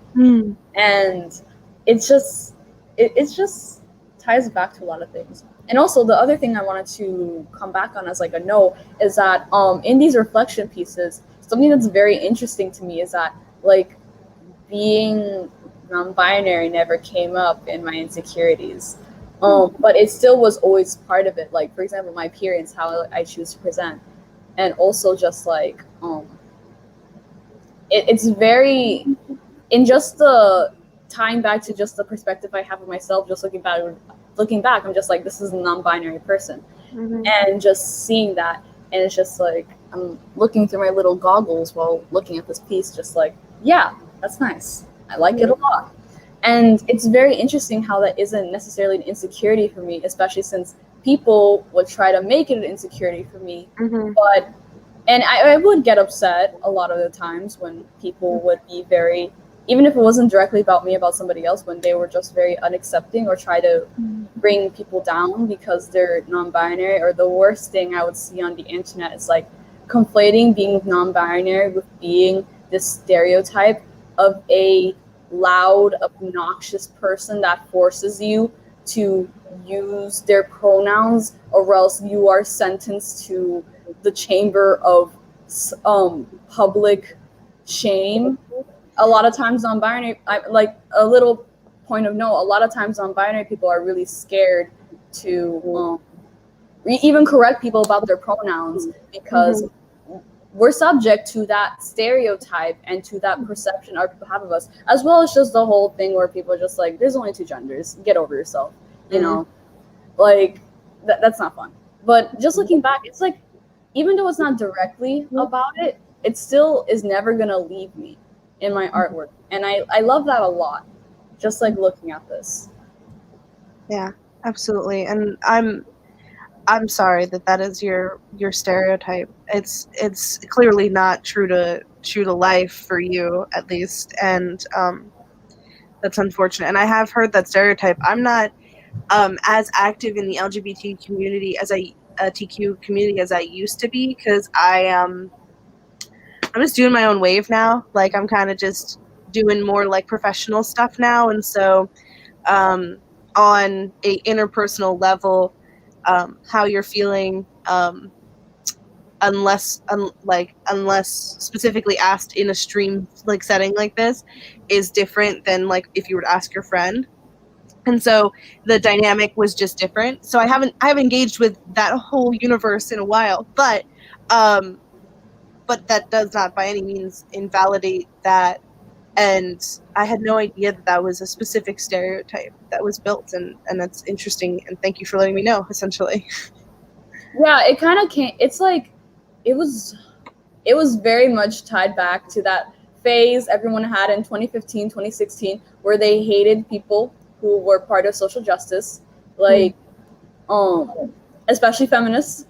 And it's just ties back to a lot of things. And also, the other thing I wanted to come back on as like a note is that in these reflection pieces, something that's very interesting to me is that, like, being non-binary never came up in my insecurities. But it still was always part of it. Like, for example, my appearance, how I choose to present. And also just like, it's very, in just the tying back to just the perspective I have of myself, just looking back, I'm just like, this is a non-binary person. And just seeing that, and it's just like, I'm looking through my little goggles while looking at this piece, just like, yeah, that's nice. I like it a lot. And it's very interesting how that isn't necessarily an insecurity for me, especially since people would try to make it an insecurity for me. But, and I would get upset a lot of the times when people would be very, even if it wasn't directly about me, about somebody else, when they were just very unaccepting or try to bring people down because they're non-binary. Or the worst thing I would see on the internet is like conflating being non-binary with being this stereotype of a loud, obnoxious person that forces you to use their pronouns, or else you are sentenced to the chamber of public shame. A lot of times non-binary, like a little point of note, a lot of times non-binary people are really scared to even correct people about their pronouns, because we're subject to that stereotype and to that perception our people have of us, as well as just the whole thing where people are just like, there's only two genders, get over yourself, you know, like that's not fun. But just looking back, it's like, even though it's not directly about it, it still is never gonna leave me in my artwork, and I love that a lot, just like looking at this. Yeah, absolutely. And I'm sorry that is your stereotype. It's clearly not true to life for you, at least, and that's unfortunate. And I have heard that stereotype. I'm not as active in the LGBT community as TQ community as I used to be, because I'm just doing my own wave now. Like, I'm kind of just doing more like professional stuff now, and so on a interpersonal level, how you're feeling, unless specifically asked in a stream like setting like this, is different than like if you were to ask your friend. And so the dynamic was just different. So I haven't engaged with that whole universe in a while, but that does not by any means invalidate that. And I had no idea that was a specific stereotype that was built, and that's interesting. And thank you for letting me know, essentially. Yeah, it kind of came. It's like it was very much tied back to that phase everyone had in 2015, 2016, where they hated people who were part of social justice, like especially feminists.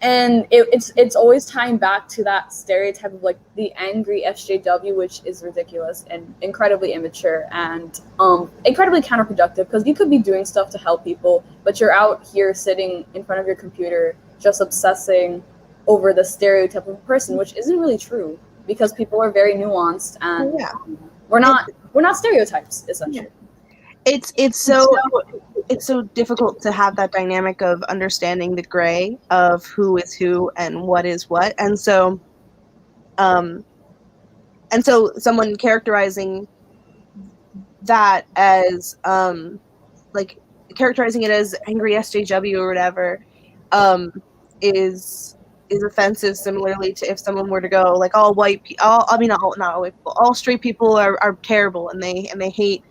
and it's always tying back to that stereotype of like the angry SJW, which is ridiculous and incredibly immature and incredibly counterproductive, because you could be doing stuff to help people, but you're out here sitting in front of your computer just obsessing over the stereotype of a person, which isn't really true, because people are very nuanced, and we're not stereotypes, essentially. It's so difficult to have that dynamic of understanding the gray of who is who and what is what, and so someone characterizing that as like characterizing it as angry SJW or whatever is offensive. Similarly to if someone were to go like all white people, not all white people, all straight people are terrible and they hate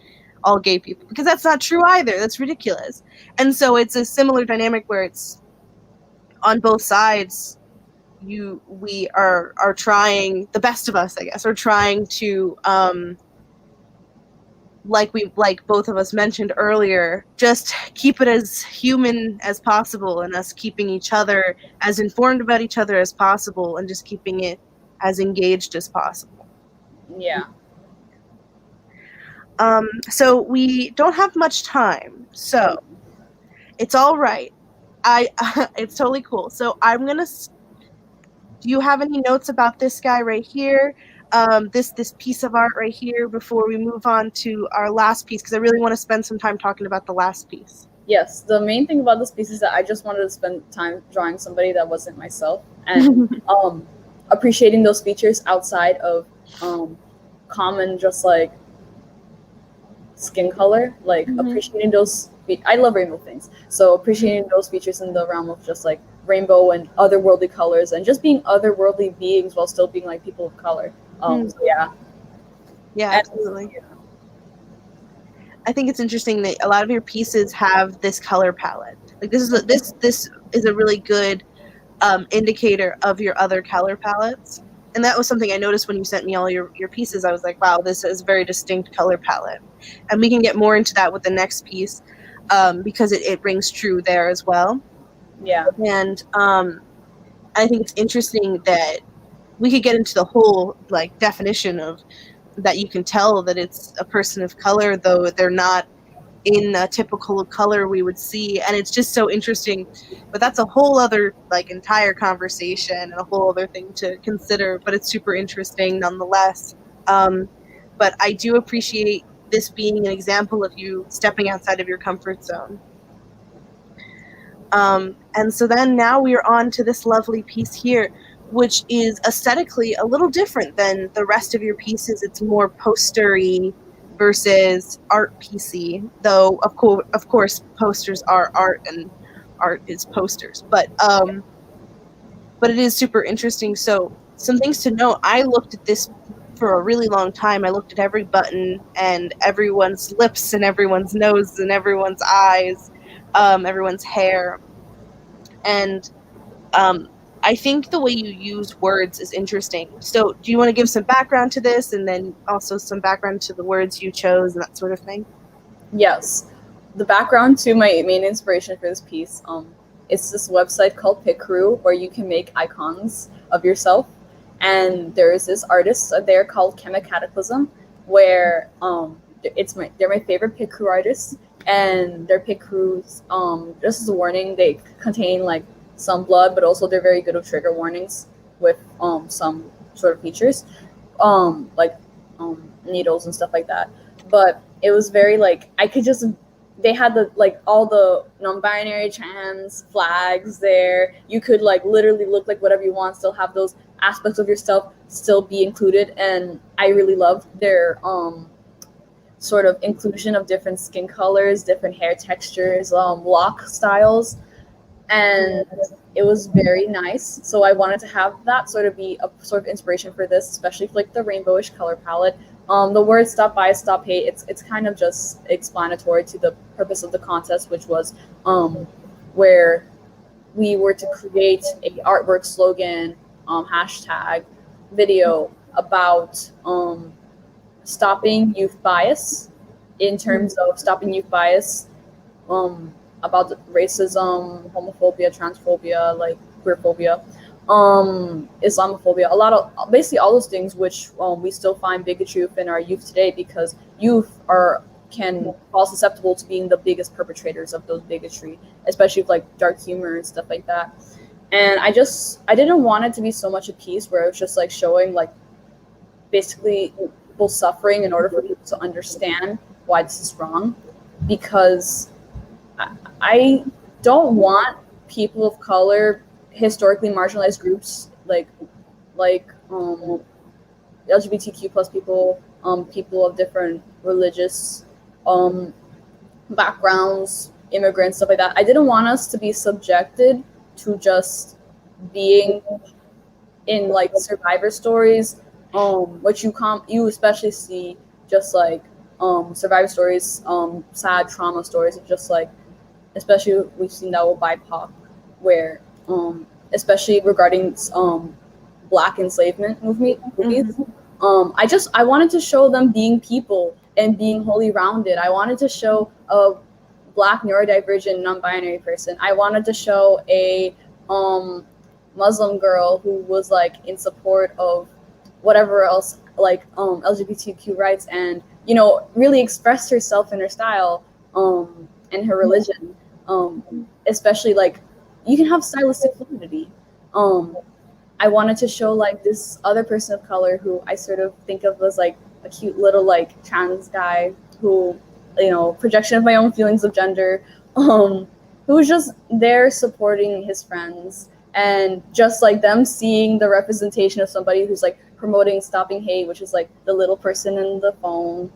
all gay people, because that's not true either. That's ridiculous. And so it's a similar dynamic where it's on both sides. We are trying, the best of us, I guess, are trying to like both of us mentioned earlier, just keep it as human as possible, and us keeping each other as informed about each other as possible, and just keeping it as engaged as possible. Yeah. So we don't have much time, so it's all right. It's totally cool. So I'm gonna. Do you have any notes about this guy right here? This piece of art right here before we move on to our last piece, because I really want to spend some time talking about the last piece. Yes, the main thing about this piece is that I just wanted to spend time drawing somebody that wasn't myself, and appreciating those features outside of common, just like skin color, like appreciating those. I love rainbow things, so appreciating those features in the realm of just like rainbow and otherworldly colors, and just being otherworldly beings while still being like people of color. So yeah, absolutely. I think it's interesting that a lot of your pieces have this color palette. Like this is a really good indicator of your other color palettes. And that was something I noticed when you sent me all your pieces. I was like, wow, this is a very distinct color palette. And we can get more into that with the next piece, because it rings true there as well. Yeah. And I think it's interesting that we could get into the whole like definition of that. You can tell that it's a person of color, though they're not in a typical color we would see, and it's just so interesting. But that's a whole other like entire conversation and a whole other thing to consider, but it's super interesting nonetheless. But I do appreciate this being an example of you stepping outside of your comfort zone. And so then now we are on to this lovely piece here, which is aesthetically a little different than the rest of your pieces. It's more poster-y versus art piecey, though of course posters are art and art is posters. But it is super interesting. So some things to know. I looked at this for a really long time. I looked at every button and everyone's lips and everyone's nose and everyone's eyes, everyone's hair. And I think the way you use words is interesting. So do you want to give some background to this, and then also some background to the words you chose and that sort of thing? Yes. The background to my main inspiration for this piece, it's this website called Picrew, where you can make icons of yourself. And there's this artist there called Cataclysm, where they're my favorite Picrew artists. And their Picrews, just as a warning, they contain like some blood, but also they're very good with trigger warnings with some sort of features, like needles and stuff like that. But it was very like they had the like all the non-binary trans flags there. You could like literally look like whatever you want, still have those aspects of yourself still be included. And I really loved their sort of inclusion of different skin colors, different hair textures, lock styles, and it was very nice. So I wanted to have that sort of be a sort of inspiration for this, especially for like the rainbowish color palette. The word "stop bias, stop hate" it's kind of just explanatory to the purpose of the contest, which was where we were to create a artwork slogan, hashtag video about stopping youth bias, in terms of stopping youth bias about racism, homophobia, transphobia, like queerphobia, Islamophobia, a lot of basically all those things which we still find bigotry within our youth today, because youth are can fall susceptible to being the biggest perpetrators of those bigotry, especially with like dark humor and stuff like that. And I didn't want it to be so much a piece where it was just like showing like basically people suffering in order for people to understand why this is wrong, because I don't want people of color, historically marginalized groups like LGBTQ plus people, people of different religious um, backgrounds, immigrants, stuff like that. I didn't want us to be subjected to just being in like survivor stories, which you especially see just like survivor stories, sad trauma stories of just like, especially we've seen that with BIPOC, where especially regarding Black enslavement movies. I wanted to show them being people and being wholly rounded. I wanted to show a Black neurodivergent non-binary person. I wanted to show a Muslim girl who was like in support of whatever else, like LGBTQ rights, and really expressed herself in her style and her religion. Especially like you can have stylistic fluidity. I wanted to show like this other person of color who I sort of think of as like a cute little like trans guy who, projection of my own feelings of gender, who's just there supporting his friends, and just like them seeing the representation of somebody who's like promoting stopping hate, which is like the little person in the phone,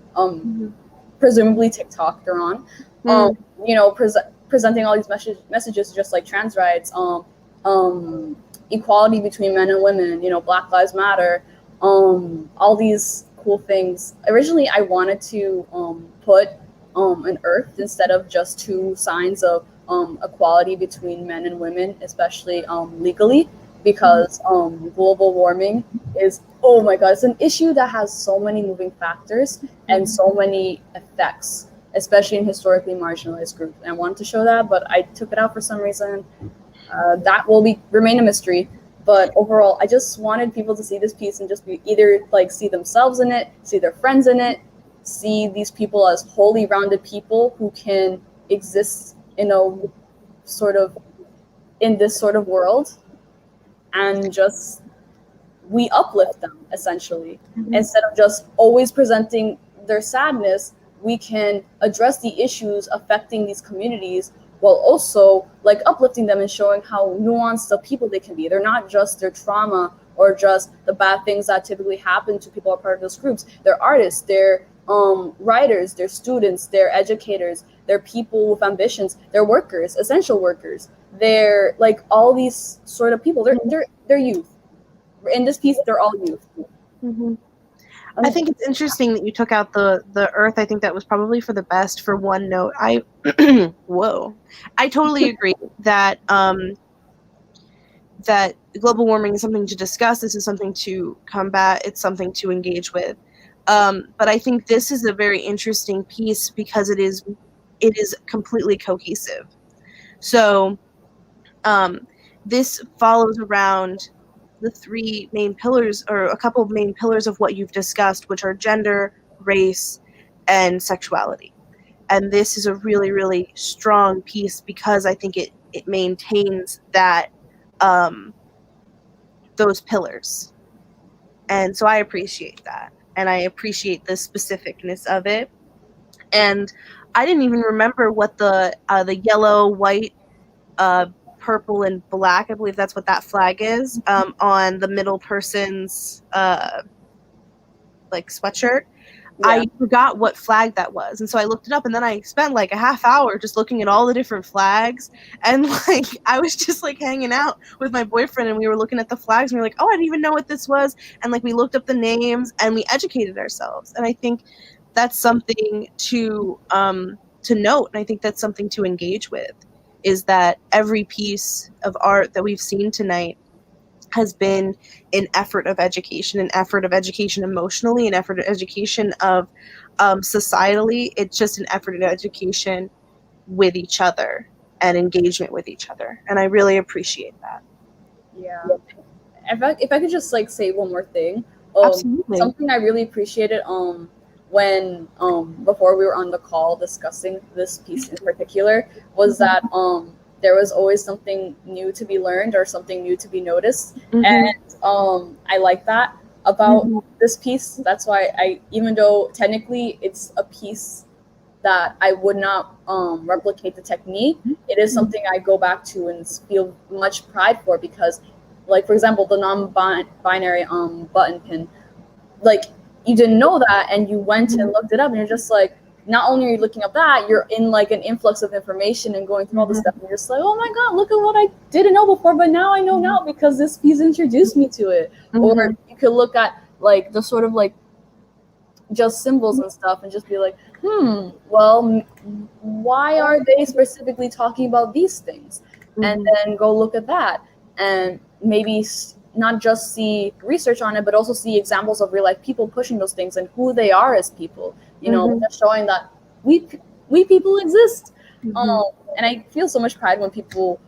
presumably TikTok they're on, presenting all these messages just like trans rights, equality between men and women, Black Lives Matter, all these cool things. Originally, I wanted to put an earth instead of just two signs of equality between men and women, especially legally, because global warming is, oh my god, it's an issue that has so many moving factors and so many effects, especially in historically marginalized groups. And I wanted to show that, but I took it out for some reason. That will remain a mystery. But overall, I just wanted people to see this piece and just be either like see themselves in it, see their friends in it, see these people as wholly rounded people who can exist in a sort of in this sort of world, and just we uplift them essentially. Instead of just always presenting their sadness, we can address the issues affecting these communities while also like uplifting them and showing how nuanced of people they can be. They're not just their trauma or just the bad things that typically happen to people who are part of those groups. They're artists, they're writers, they're students, they're educators, they're people with ambitions, they're workers, essential workers. They're like all these sort of people. They're youth. In this piece, they're all youth. I think it's interesting that you took out the earth. I think that was probably for the best. For one note, I I totally agree that that global warming is something to discuss. This is something to combat. It's something to engage with. But I think this is a very interesting piece because it is completely cohesive. So this follows around the three main pillars, or a couple of main pillars of what you've discussed, which are gender, race, and sexuality. And this is a really, really strong piece because I think it maintains that those pillars. And so I appreciate that. And I appreciate the specificness of it. And I didn't even remember what the yellow, white, purple, and black, I believe that's what that flag is, on the middle person's like sweatshirt. Yeah. I forgot what flag that was, and so I looked it up, and then I spent like a half hour just looking at all the different flags, and like I was just like hanging out with my boyfriend, and we were looking at the flags, and we were like, oh, I didn't even know what this was, and like we looked up the names, and we educated ourselves. And I think that's something to note, and I think that's something to engage with, is that every piece of art that we've seen tonight has been an effort of education, emotionally, an effort of education of societally. It's just an effort of education with each other and engagement with each other. And I really appreciate that. Yeah. If I could just like say one more thing, Absolutely. something I really appreciated when before we were on the call discussing this piece in particular was that there was always something new to be learned or something new to be noticed, Mm-hmm. and I like that about Mm-hmm. this piece. That's why I, even though technically it's a piece that I would not replicate the technique, it is something I go back to and feel much pride for because, like for example, the non-binary button pin, like you didn't know that and you went and looked it up and you're just like, not only are you looking up that, you're in like an influx of information and going through all this stuff and you're just like, oh my god, look at what I didn't know before, but now I know now because this piece introduced me to it. Or Mm-hmm. you could look at like the sort of like just symbols and stuff and just be like, well, why are they specifically talking about these things? And Mm-hmm. then go look at that and maybe not just see research on it, but also see examples of real life people pushing those things and who they are as people. You know, Mm-hmm. just showing that we we people exist. Mm-hmm. And I feel so much pride when people,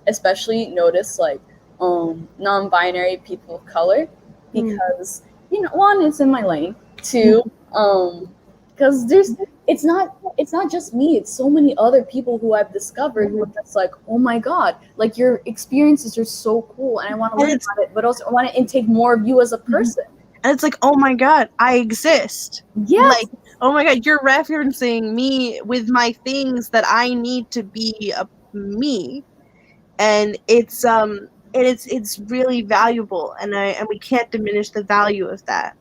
especially notice like non-binary people of color, because one, it's in my lane. Two, because it's not just me, it's so many other people who I've discovered who are Mm-hmm. just like, oh my god, like your experiences are so cool and I want to And learn it's about it, but also I want to intake more of you as a Mhm. person. And it's like, oh my god, I exist. Yes. Like, oh my god, you're referencing me with my things that I need to be a me. And it's really valuable, and we can't diminish the value of that.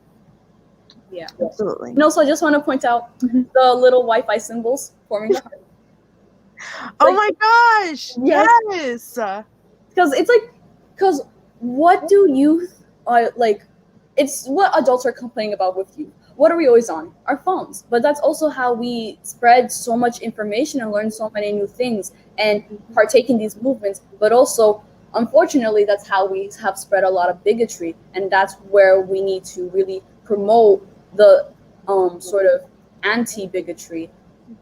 Yeah. Absolutely. And also I just want to point out Mhm. the little Wi-Fi symbols forming the heart. Oh Like, my gosh, yes, yes. because it's like, because what do youth like, it's what adults are complaining about with youth. What are we always on? Our phones. But that's also how we spread so much information and learn so many new things and partake in these movements. But also, unfortunately, that's how we have spread a lot of bigotry, and that's where we need to really promote the sort of anti-bigotry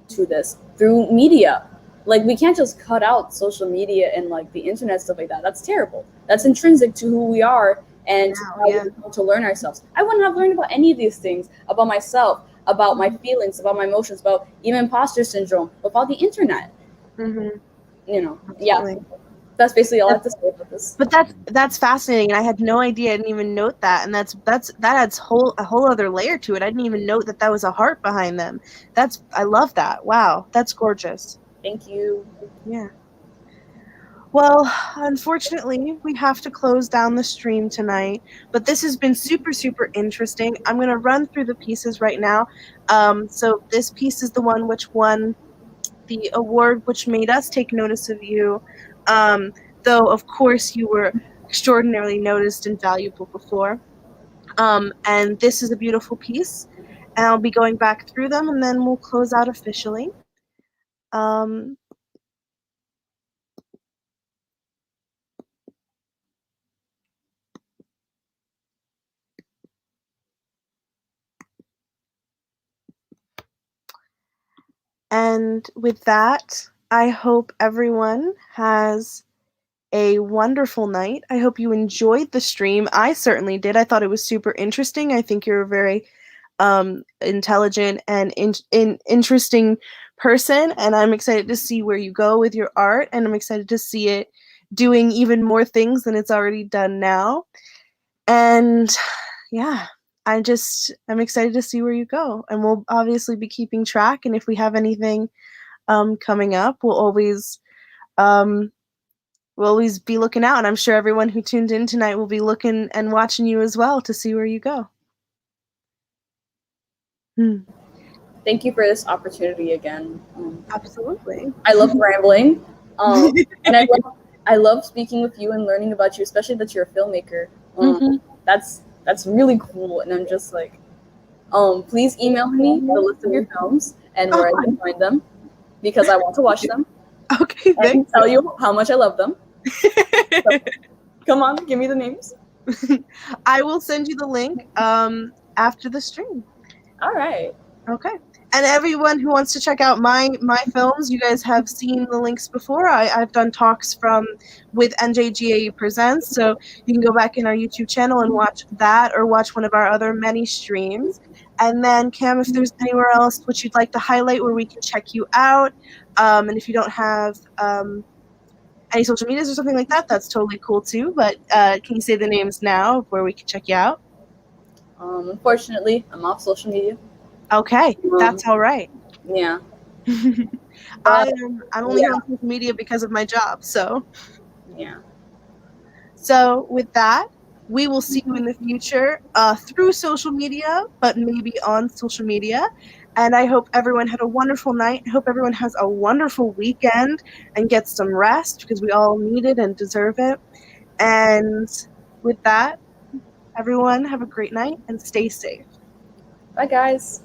to this through media. Like we can't just cut out social media and like the internet, stuff like that. That's terrible. That's intrinsic to who we are and Wow, how yeah. we're able to learn ourselves. I wouldn't have learned about any of these things about myself, about my feelings, about my emotions, about even imposter syndrome without the internet. Mm-hmm. Yeah, Absolutely. that's basically all I have to say about this. But that's fascinating, and I had no idea. I didn't even note that, and that adds a whole other layer to it. I didn't even note that that was a heart behind them. I love that. Wow, that's gorgeous. Thank you. Yeah. Well, unfortunately, we have to close down the stream tonight, but this has been super, super interesting. I'm going to run through the pieces right now. So, this piece is the one which won the award, which made us take notice of you. Um, though, of course, you were extraordinarily noticed and valuable before. And this is a beautiful piece, and I'll be going back through them, and then we'll close out officially. Um, And with that, I hope everyone has a wonderful night. I hope you enjoyed the stream. I certainly did. I thought it was super interesting. I think you're a very intelligent and interesting person, and I'm excited to see where you go with your art, and I'm excited to see it doing even more things than it's already done now. And yeah, I'm excited to see where you go, and we'll obviously be keeping track. And if we have anything coming up, um, we'll always be looking out. And I'm sure everyone who tuned in tonight will be looking and watching you as well to see where you go. Thank you for this opportunity again. Absolutely. I love rambling, and I love speaking with you and learning about you, especially that you're a filmmaker. Mm-hmm. That's really cool, and I'm just like, please email me the list of your films and where I can find them because I want to watch them Okay, and thanks. tell you how much I love them. So, come on, give me the names. I will send you the link after the stream. All right. Okay. And everyone who wants to check out my films, you guys have seen the links before. I've done talks with NJGA Presents, so you can go back in our YouTube channel and watch that, or watch one of our other many streams. And then, Cam, if there's anywhere else which you'd like to highlight where we can check you out, and if you don't have any social medias or something like that, that's totally cool too. But can you say the names now where we can check you out? Unfortunately, I'm off social media. Okay, that's all right. Yeah. I'm only on social media because of my job, so. Yeah. So with that, we will see you in the future through social media, but maybe on social media. And I hope everyone had a wonderful night. I hope everyone has a wonderful weekend and gets some rest, because we all need it and deserve it. And with that, everyone have a great night and stay safe. Bye, guys.